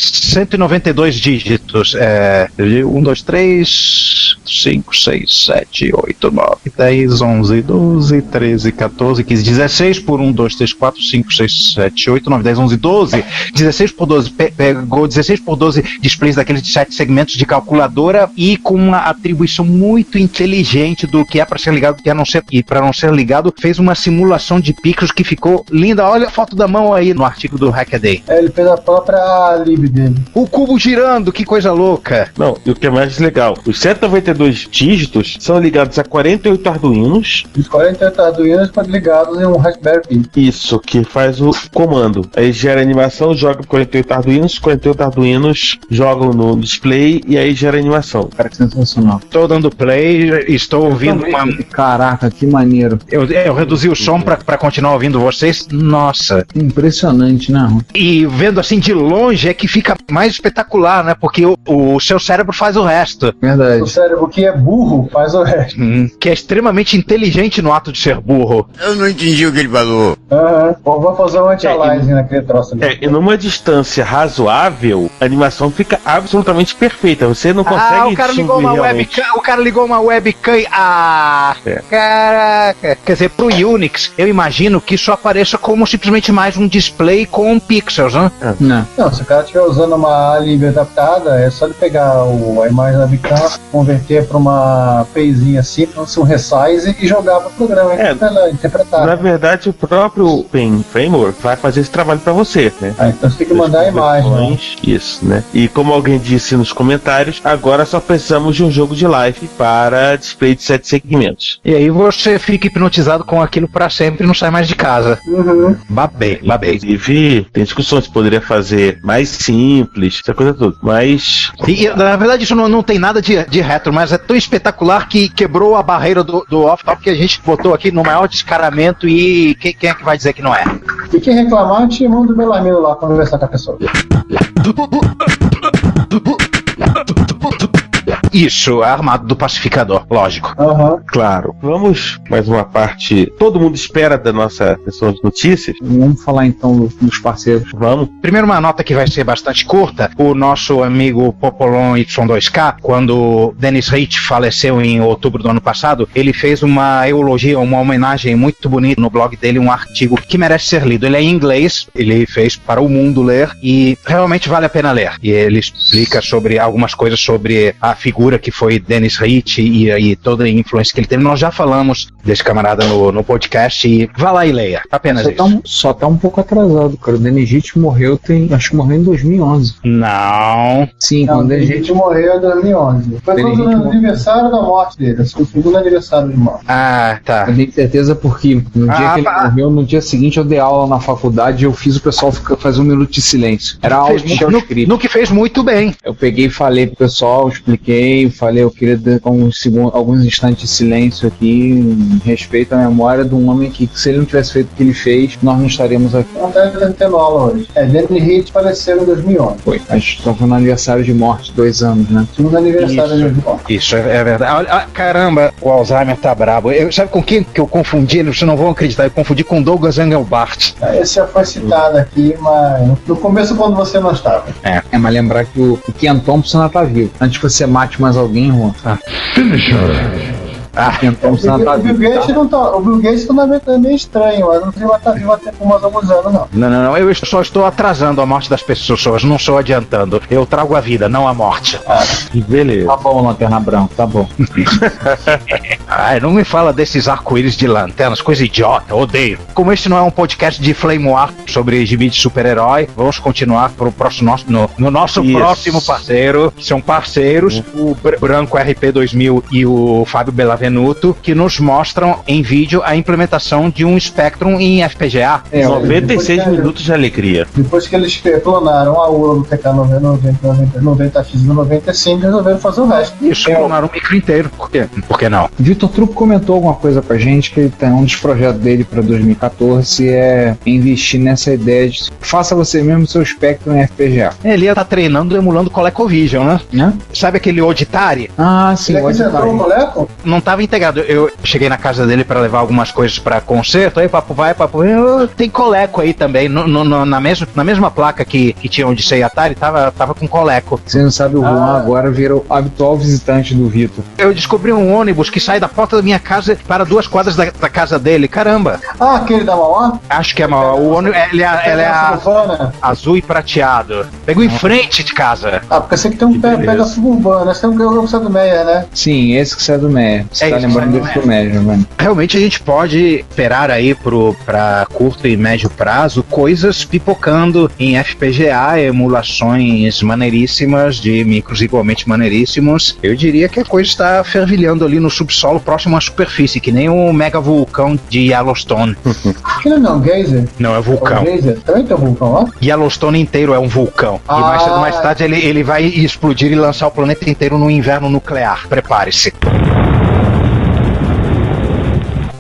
192 dígitos. 1, 2, 3, 5, 6, 7, 8, 9, 10, 11, 12, 13, 14, 15, 16 por 1, 2, 3, 4, 5, 6, 7, 8, 9, 10, 11, 12. 16 por 12. Pegou 16 por 12 displays daqueles de 7 segmentos de calculadora e com uma atribuição muito inteligente do que é para ser ligado, que é não ser, e para não ser ligado, fez uma simulação de pixels que ficou linda. Olha a foto da mão aí no artigo do Hackaday. Ele fez a própria lib dele. O cubo girando, que coisa louca. Não, e o que é mais legal, os 192 dígitos são ligados a 48 Arduinos. Os 48 Arduinos estão ligados em um Raspberry Pi. Isso, que faz o comando. Aí gera animação, joga 48 Arduinos jogam no display e aí gera animação. Cara, que sensacional. Estou dando play, estou ouvindo uma... Caraca, que maneiro. Eu reduzi o som pra continuar ouvindo vocês. Nossa. Impressionante, né? E vendo assim de longe é que fica mais espetacular, né? Porque o seu cérebro faz o resto. Verdade. O cérebro que é burro faz o resto. Que é extremamente inteligente no ato de ser burro. Eu não entendi o que ele falou. Vou fazer um anti-aliasing naquele troço ali. E numa distância razoável, a animação fica absolutamente perfeita. Você não consegue o cara ligou uma webcam. O cara ligou uma webcam. Caraca. Quer dizer, pro Unix, eu imagino que isso apareça como simplesmente mais um display com pixels, né? Não, se o cara estiver usando uma lib adaptada, é só ele pegar a imagem da webcam, converter para uma payzinha simples, um resize e jogar para o programa interpretar. Na verdade, o próprio Pen Framework vai fazer esse trabalho para você, né? Então você tem que mandar a imagem. Né? Isso, né? E como alguém disse nos comentários, agora só precisamos de um jogo de live para display de 7 segmentos. E aí você fica hipnotizado com aquilo para sempre e não sai mais de casa. Babei. Inclusive, tem discussões, poderia fazer mais simples, essa coisa toda, mas... E, na verdade isso não tem nada de retro, mas é tão espetacular que quebrou a barreira do off-top que a gente botou aqui no maior descaramento e quem é que vai dizer que não é? E quem reclamar, te manda o Belarmino lá pra conversar com a pessoa. Isso, armado do pacificador, lógico. Claro. Vamos mais uma parte. Todo mundo espera da nossa sessão de notícias. Vamos falar então dos parceiros. Vamos. Primeiro, uma nota que vai ser bastante curta. O nosso amigo Popolon Y2K, quando Dennis Rich faleceu em outubro do ano passado, ele fez uma eulogia, uma homenagem muito bonita no blog dele, um artigo que merece ser lido. Ele é em inglês, ele fez para o mundo ler e realmente vale a pena ler. E ele explica sobre algumas coisas sobre a figura figura que foi Dennis Ritchie e toda a influência que ele teve. Nós já falamos desse camarada no podcast e vá lá e leia, apenas isso. Só tá um pouco atrasado, cara. O Dennis Ritchie morreu, acho que morreu em 2011. Não. Sim, Não, quando o Dennis Ritchie morreu em 2011. Foi no aniversário da morte dele, o segundo aniversário de morte. Ah, tá. Eu tenho certeza porque no dia que ele morreu, no dia seguinte eu dei aula na faculdade e eu fiz o pessoal fazer 1 minuto de silêncio. Era aula de Michel Script. No que fez muito bem. Eu peguei e falei pro pessoal, expliquei, eu queria dar alguns instantes de silêncio aqui, em respeito à memória de um homem que, se ele não tivesse feito o que ele fez, nós não estaríamos aqui. Não tá tendo aula hoje. Dennis Ritchie faleceu em 2011. Foi. Acho que foi no aniversário de morte, 2 anos, né? Segundo aniversário de morte. Isso é verdade. Olha, caramba, o Alzheimer tá brabo. Sabe com quem que eu confundi? Vocês não vão acreditar. Eu confundi com Douglas Engelbart. Esse já foi citado aqui, mas no começo, quando você não estava. Mas lembrar que o Ken Thompson ainda tá vivo. Antes que você mate mais alguém, Juan. Finisher. O Bill Gates é meio estranho, mas não sei se vai estar vivo até por mais alguns anos, não. Não, eu só estou atrasando a morte das pessoas, não estou adiantando. Eu trago a vida, não a morte. Beleza. Tá bom, Lanterna Branca, tá bom. Ai, não me fala desses arco-íris de lanternas, coisa idiota, odeio. Como este não é um podcast de Flame War sobre gibi de super-herói, vamos continuar pro próximo, no nosso próximo parceiro, que são parceiros, o Branco RP2000 e o Fábio Bellavenuto, que nos mostram em vídeo a implementação de um Spectrum em FPGA. 96 minutos de alegria. Depois que eles clonaram a URA do TK90X e 95, resolveram fazer o resto. Isso, clonaram o micro inteiro. Por que não? Vitor Truco comentou alguma coisa pra gente, que tem um dos projetos dele pra 2014 é investir nessa ideia de faça você mesmo seu Spectrum em FPGA. Ele ia estar treinando emulando ColecoVision, né? Sabe aquele Auditary? Ah, sim, o Auditary. Não estava integrado. Eu cheguei na casa dele para levar algumas coisas para concerto, aí papo vai, tem Coleco aí também, na mesma placa que tinha Odyssey e Atari, tava com Coleco. Você não sabe, o Juan agora vira o habitual visitante do Vitor. Eu descobri um ônibus que sai da porta da minha casa para 2 quadras da casa dele, caramba. Ah, aquele da Mauá? Acho que é Mauá. O ônibus, ele é azul e prateado. Pegou em frente de casa. Porque você que tem pega suburbana, você tem um que sai do Meyer, né? Sim, esse que sai do Meyer. Você tá lembrando desse do Meyer, mano. Realmente a gente pode esperar aí pra curto e médio prazo coisas pipocando em FPGA, emulações maneiríssimas de micros igualmente maneiríssimos. Eu diria que a coisa está fervilhando ali no subsolo próximo à superfície, que nem o mega vulcão de Yellowstone. Aquilo não é um geyser? Não, é vulcão. Também tem um vulcão lá? Yellowstone inteiro é um vulcão. E mais tarde ele vai explodir e lançar o planeta inteiro no inverno nuclear. Prepare-se.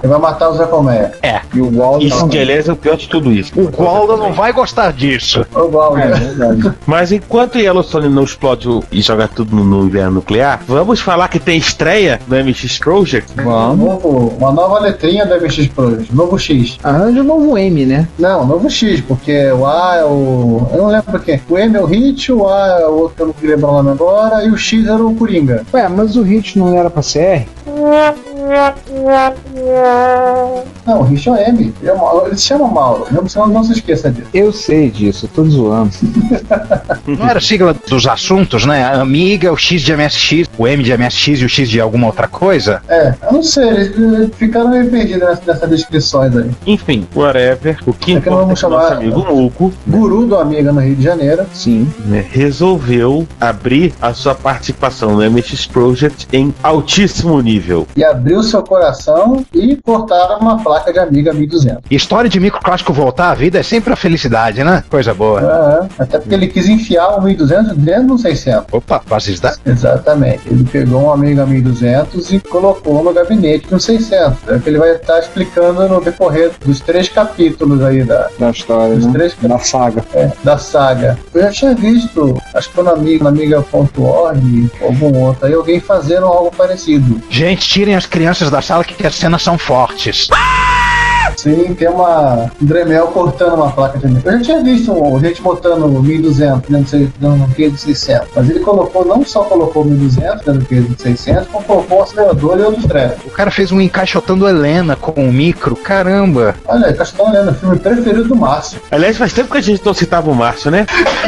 Ele vai matar o Zé Colmeia. E o Waldo. Isso que, aliás, é o pior de tudo isso. O Waldo não vai gostar disso. O Waldo, é verdade. Mas enquanto Yellowstone não explode e joga tudo no inverno nuclear, vamos falar que tem estreia do MX Project? Vamos. Uma nova letrinha do MX Project. Novo X. Arranja o novo M, né? Não, novo X, porque o A é o... Eu não lembro quem. O M é o Hit, o A é o outro que eu não queria lembrar o nome agora, e o X era o Coringa. Ué, mas o Hit não era pra ser R? Não, o Rich é o M. Ele se chama Mauro. Não se esqueça disso. Eu sei disso, eu tô zoando. Não era sigla dos assuntos, né? A Amiga, o X de MSX, o M de MSX e o X de alguma outra coisa? Eu não sei, eles ficaram meio perdidos nessas descrições aí. Enfim, whatever. O que importa é que nosso amigo Muco, guru do Amiga no Rio de Janeiro, sim, resolveu abrir a sua participação no MX Project em altíssimo nível. E abriu seu coração e cortaram uma placa de Amiga 1200. História de microclássico voltar à vida é sempre a felicidade, né? Coisa boa. Até porque ele quis enfiar o 1200 dentro do 600. Opa, facilidade. Exatamente. Ele pegou um Amiga 1200 e colocou no gabinete do 600. É o que ele vai estar explicando no decorrer dos 3 capítulos aí da história, né? Da saga. Da saga. Eu já tinha visto, acho que foi na Amiga.org, algum outro aí, alguém fazendo algo parecido. Gente, tirem as crianças da sala que as cenas são fortes. Sim, tem uma Dremel cortando uma placa de amiga. Eu já tinha visto gente botando 1200 dentro do Q de 600, mas ele não só colocou 1200 dentro do Q de 600, como colocou o acelerador e outros trechos. O cara fez um encaixotando Helena com um micro, caramba. Olha, encaixotando Helena, filme preferido do Márcio. Aliás, faz tempo que a gente não citava o Márcio, né?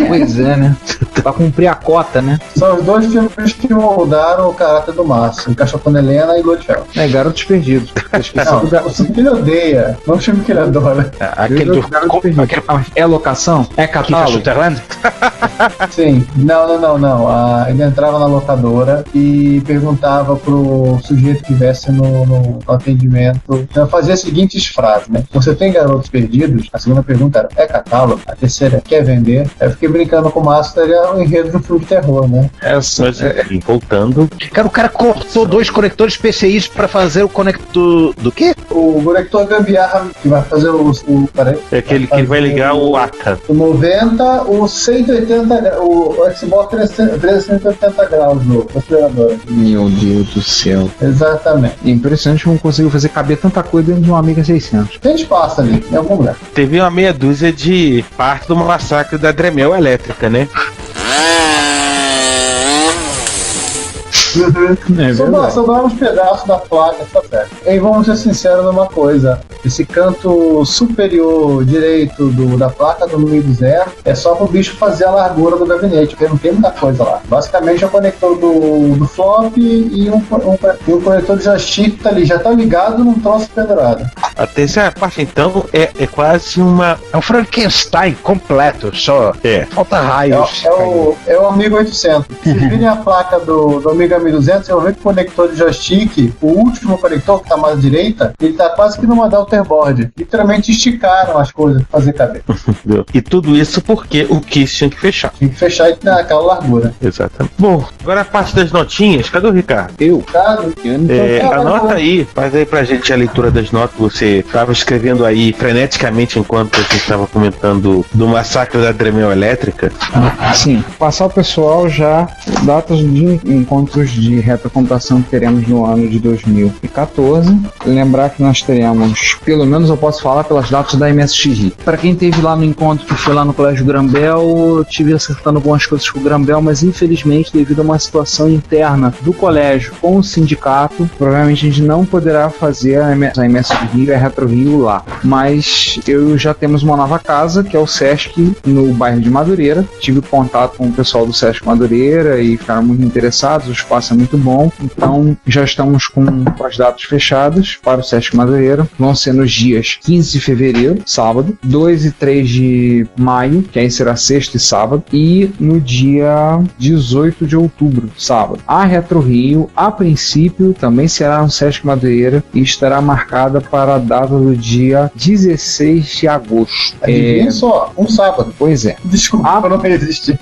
Pois é, né? Pra cumprir a cota, né? São os dois filmes que moldaram o caráter do Márcio. Cachorro Helena e Bloodfell. Garotos Perdidos. Não, o filme que ele odeia, não o filme que ele adora. Aquele É locação? É catálogo? Sim. Não. Ele entrava na locadora e perguntava pro sujeito que estivesse no atendimento. Então, fazia as seguintes frases, né? Você tem Garotos Perdidos? A segunda pergunta era, é catálogo? A terceira, quer vender? Aí eu fiquei brincando com o Márcio, era o enredo do filme de terror, né? Mas, enfim, voltando. Cara, o cara cortou 2 conectores PCIs pra fazer o conector do quê? O conector gambiarra que vai fazer peraí. É aquele que ele vai ligar o ACA. O 90, o 180, o Xbox 380 graus do refrigerador. Meu Deus do céu. Exatamente. Impressionante como conseguiu fazer caber tanta coisa dentro de um Amiga 600. Tem espaço ali, em algum lugar. Teve uma meia dúzia de parte do massacre da Dremel elétrica, né? Sobraram uns pedaços da placa, tá certo. E vamos ser sinceros numa coisa: esse canto superior direito da placa do 1020 é só pro bicho fazer a largura do gabinete, porque não tem muita coisa lá. Basicamente é o conector do flop e um conector de joystick tá ali, já tá ligado num troço pendurado. A terceira parte, então, é quase uma... É um Frankenstein completo, só. Falta raios. É o Amiga 800. Se virem a placa do Amiga 1200, você vai ver que o conector de joystick, o último conector que tá mais à direita, ele tá quase que numa daughterboard. Literalmente esticaram as coisas pra fazer caber. E tudo isso porque o Kiss tinha que fechar. Tinha que fechar e ter aquela largura. Exatamente. Bom, agora a parte das notinhas. Cadê o Ricardo? Anota aí, faz aí pra gente a leitura das notas. Você estava escrevendo aí freneticamente enquanto a gente estava comentando do massacre da Dremel elétrica. Sim, passar o pessoal já datas de encontros de retrocomputação que teremos no ano de 2014. Lembrar que nós teremos, pelo menos eu posso falar pelas datas da MSX. Para quem teve lá no encontro que foi lá no Colégio Grambel, eu tive acertando algumas coisas com o Grambel, mas infelizmente devido a uma situação interna do colégio com o sindicato, provavelmente a gente não poderá fazer a MSX Rio e a Retro Rio lá. Mas eu já temos uma nova casa, que é o Sesc, no bairro de Madureira. Tive contato com o pessoal do Sesc Madureira e ficaram muito interessados, o espaço é muito bom, então já estamos com as datas fechadas para o Sesc Madureira. Vão ser nos dias 15 de fevereiro, sábado, 2 e 3 de maio, que aí será sexta e sábado, e no dia 18 de outubro, sábado. A Retro Rio, a princípio, também será no Sesc Madureira e estará marcada para a data do dia 16 de agosto. Adivinha só, um sábado. Pois é. Desculpa, não resistir.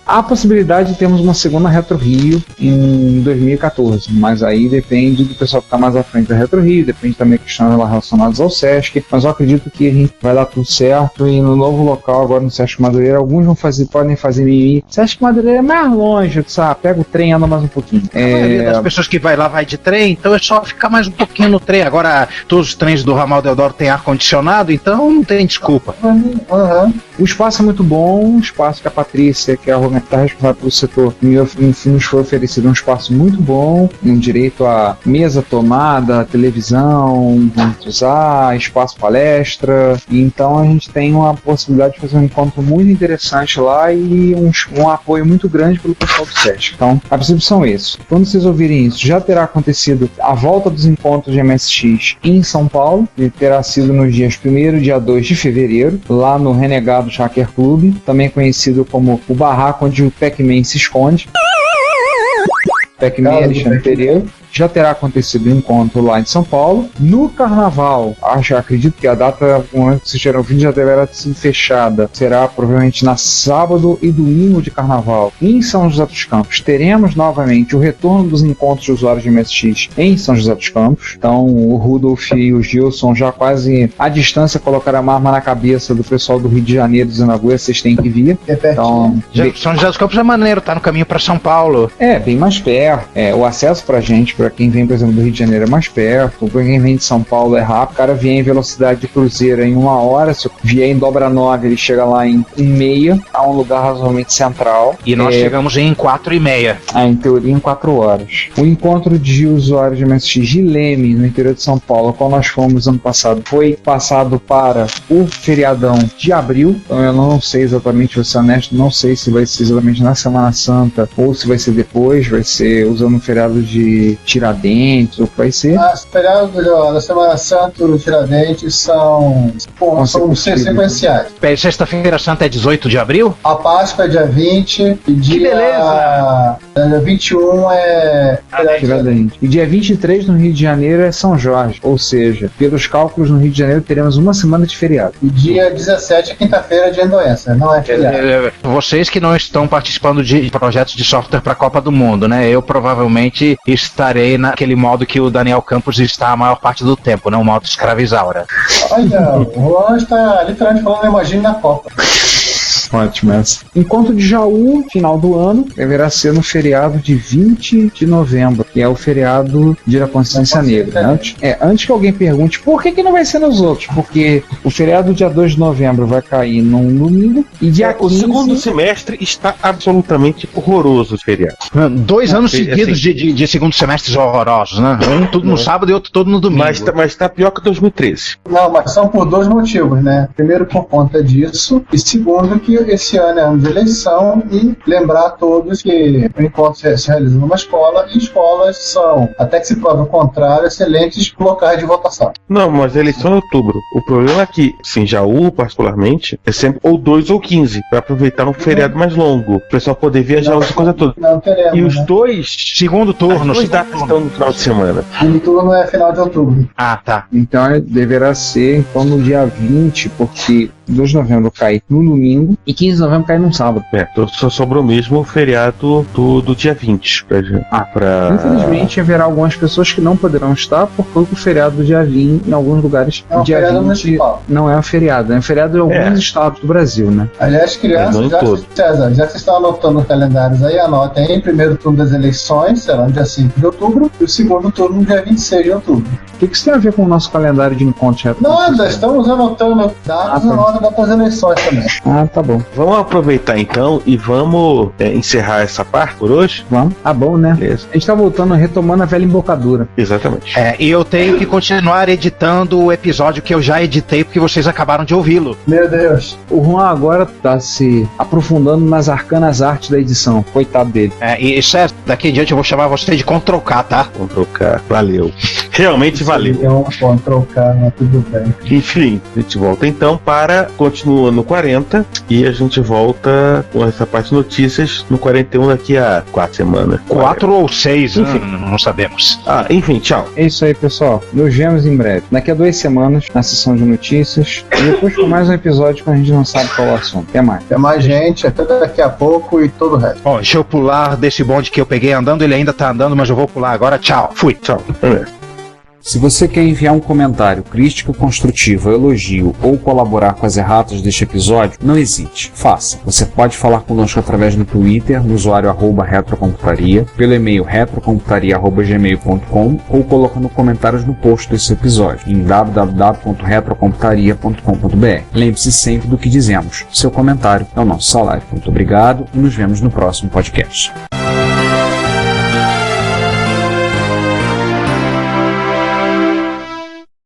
Há possibilidade de termos uma segunda Retro Rio em 2014, mas aí depende do pessoal que está mais à frente da Retro Rio, depende também de questões relacionadas ao Sesc, mas eu acredito que a gente vai dar tudo certo e no novo local, agora no Sesc Madureira, alguns podem fazer mimimi. Sesc Madureira é mais longe, sabe? Pega o trem e anda mais um pouquinho. A maioria das pessoas que vai lá vai de trem, então é só ficar mais um pouquinho no trem. Agora, todos os trens do ramal Deodoro tem ar-condicionado, então não tem desculpa. O espaço é muito bom, o espaço que a Patrícia, que é a está responsável pelo setor, nos foi oferecido um espaço muito bom, com direito a mesa, tomada, televisão, vamos usar, espaço palestra, e então a gente tem uma possibilidade de fazer um encontro muito interessante lá e um apoio muito grande pelo pessoal do Sesc. Então, a princípio são esses. Quando vocês ouvirem isso, já terá acontecido a volta dos encontros de MSX em São Paulo, e terá sido nos dias 1º e dia 2 de fevereiro, lá no Renegado Hacker Club, também conhecido como o barraco onde o Pac-Man se esconde. Pac-Man Alexandre Pereira. Já terá acontecido um encontro lá em São Paulo. No Carnaval, acredito que a data, quando vocês estiverem ouvindo, já deverá ser fechada. Será provavelmente na sábado e domingo de Carnaval. Em São José dos Campos, teremos novamente o retorno dos encontros de usuários de MSX em São José dos Campos. Então, o Rudolf e o Gilson já quase à distância colocaram a arma na cabeça do pessoal do Rio de Janeiro, dizendo: agora vocês têm que vir. Então, São José dos Campos é maneiro, tá no caminho para São Paulo. É, bem mais perto. O acesso pra gente Pra quem vem, por exemplo, do Rio de Janeiro é mais perto. Pra quem vem de São Paulo é rápido. O cara vier em velocidade de cruzeiro em 1 hora. Se vier em dobra 9, ele chega lá em 1h30. A um lugar razoavelmente central. E nós chegamos em 4h30. Em teoria, em 4 horas. O encontro de usuários de MSX de Leme, no interior de São Paulo, qual nós fomos ano passado, foi passado para o feriadão de abril. Então eu não sei exatamente, vou ser honesto, não sei se vai ser exatamente na Semana Santa ou se vai ser depois, vai ser usando o feriado de Tiradentes, ou o que vai ser. Os feriados da Semana Santa e do Tiradentes são sequenciais. Sexta-feira Santa é 18 de abril? A Páscoa é dia 20 e dia 21 é Tiradentes. E dia 23 no Rio de Janeiro é São Jorge, ou seja, pelos cálculos no Rio de Janeiro teremos uma semana de feriado. E dia 17 é quinta-feira de doença, não é feriado. Vocês que não estão participando de projetos de software para a Copa do Mundo, né? Eu provavelmente estarei naquele modo que o Daniel Campos está a maior parte do tempo, né? O modo escravizaura. Olha, o Juan está literalmente falando imagine na Copa. Ótimo essa. Encontro de Jaú, final do ano, deverá ser no feriado de 20 de novembro, que é o feriado Dia da Consciência Negra. Antes que alguém pergunte por que não vai ser nos outros, porque o feriado dia 2 de novembro vai cair num domingo e dia 15... O segundo semestre está absolutamente horroroso o feriado. 2 anos seguidos de segundo semestres horrorosos, né? Um tudo no sábado e outro todo no domingo. Mas tá pior que 2013. Não, mas são por 2 motivos, né? Primeiro, por conta disso, e segundo, que esse ano é ano de eleição, e lembrar a todos que o encontro se realiza numa escola, e escolas são, até que se prove o contrário, excelentes locais de votação. Não, mas a eleição é em outubro. O problema é que, assim, Jaú, particularmente, é sempre ou 2 ou 15, para aproveitar um feriado mais longo, o pessoal poder viajar essa coisa toda. Não queremos, e os dois... Segundo turno. Os 2 datas estão no final de semana. Segundo turno é final de outubro. Ah, tá. Então deverá ser então, no dia 20, porque 2 de novembro cai no domingo e 15 de novembro cai num sábado. Então só sobrou mesmo o feriado do dia 20. Infelizmente haverá algumas pessoas que não poderão estar porque o feriado do dia 20 em alguns lugares dia 20 não é um feriado, é um feriado em alguns estados do Brasil, né? Aliás, crianças, César, já que vocês estão anotando os calendários aí, anotem aí, primeiro turno das eleições será no dia 5 de outubro e o segundo turno no dia 26 de outubro. O que isso tem a ver com o nosso calendário de encontros? Nada, estamos anotando datas na hora das eleições também. Tá bom. Vamos aproveitar então e vamos encerrar essa parte por hoje? Vamos. Tá bom, né? Beleza. A gente tá voltando, retomando a velha embocadura. Exatamente. E eu tenho que continuar editando o episódio que eu já editei porque vocês acabaram de ouvi-lo. Meu Deus. O Juan agora tá se aprofundando nas arcanas artes da edição. Coitado dele. E certo, daqui em diante eu vou chamar você de Ctrl K, tá? Ctrl K, valeu. Realmente valeu. Ctrl K, mas tudo bem. Enfim, a gente volta então continua no 40 e a gente volta com essa parte de notícias no 41 daqui a 4 semanas. 4 ou 6, enfim, não sabemos. Enfim, tchau. É isso aí, pessoal. Nos vemos em breve. Daqui a 2 semanas, na sessão de notícias. E depois com mais um episódio que a gente não sabe qual é o assunto. Até mais. Até mais, gente. Até daqui a pouco e todo o resto. Deixa eu pular desse bonde que eu peguei andando. Ele ainda tá andando, mas eu vou pular agora. Tchau. Fui. Tchau. Se você quer enviar um comentário, crítica construtiva, elogio ou colaborar com as erratas deste episódio, não hesite, faça. Você pode falar conosco através do Twitter, no usuário @retrocomputaria, pelo e-mail retrocomputaria@gmail.com ou colocando comentários no post desse episódio em www.retrocomputaria.com.br. Lembre-se sempre do que dizemos. Seu comentário é o nosso salário. Muito obrigado e nos vemos no próximo podcast.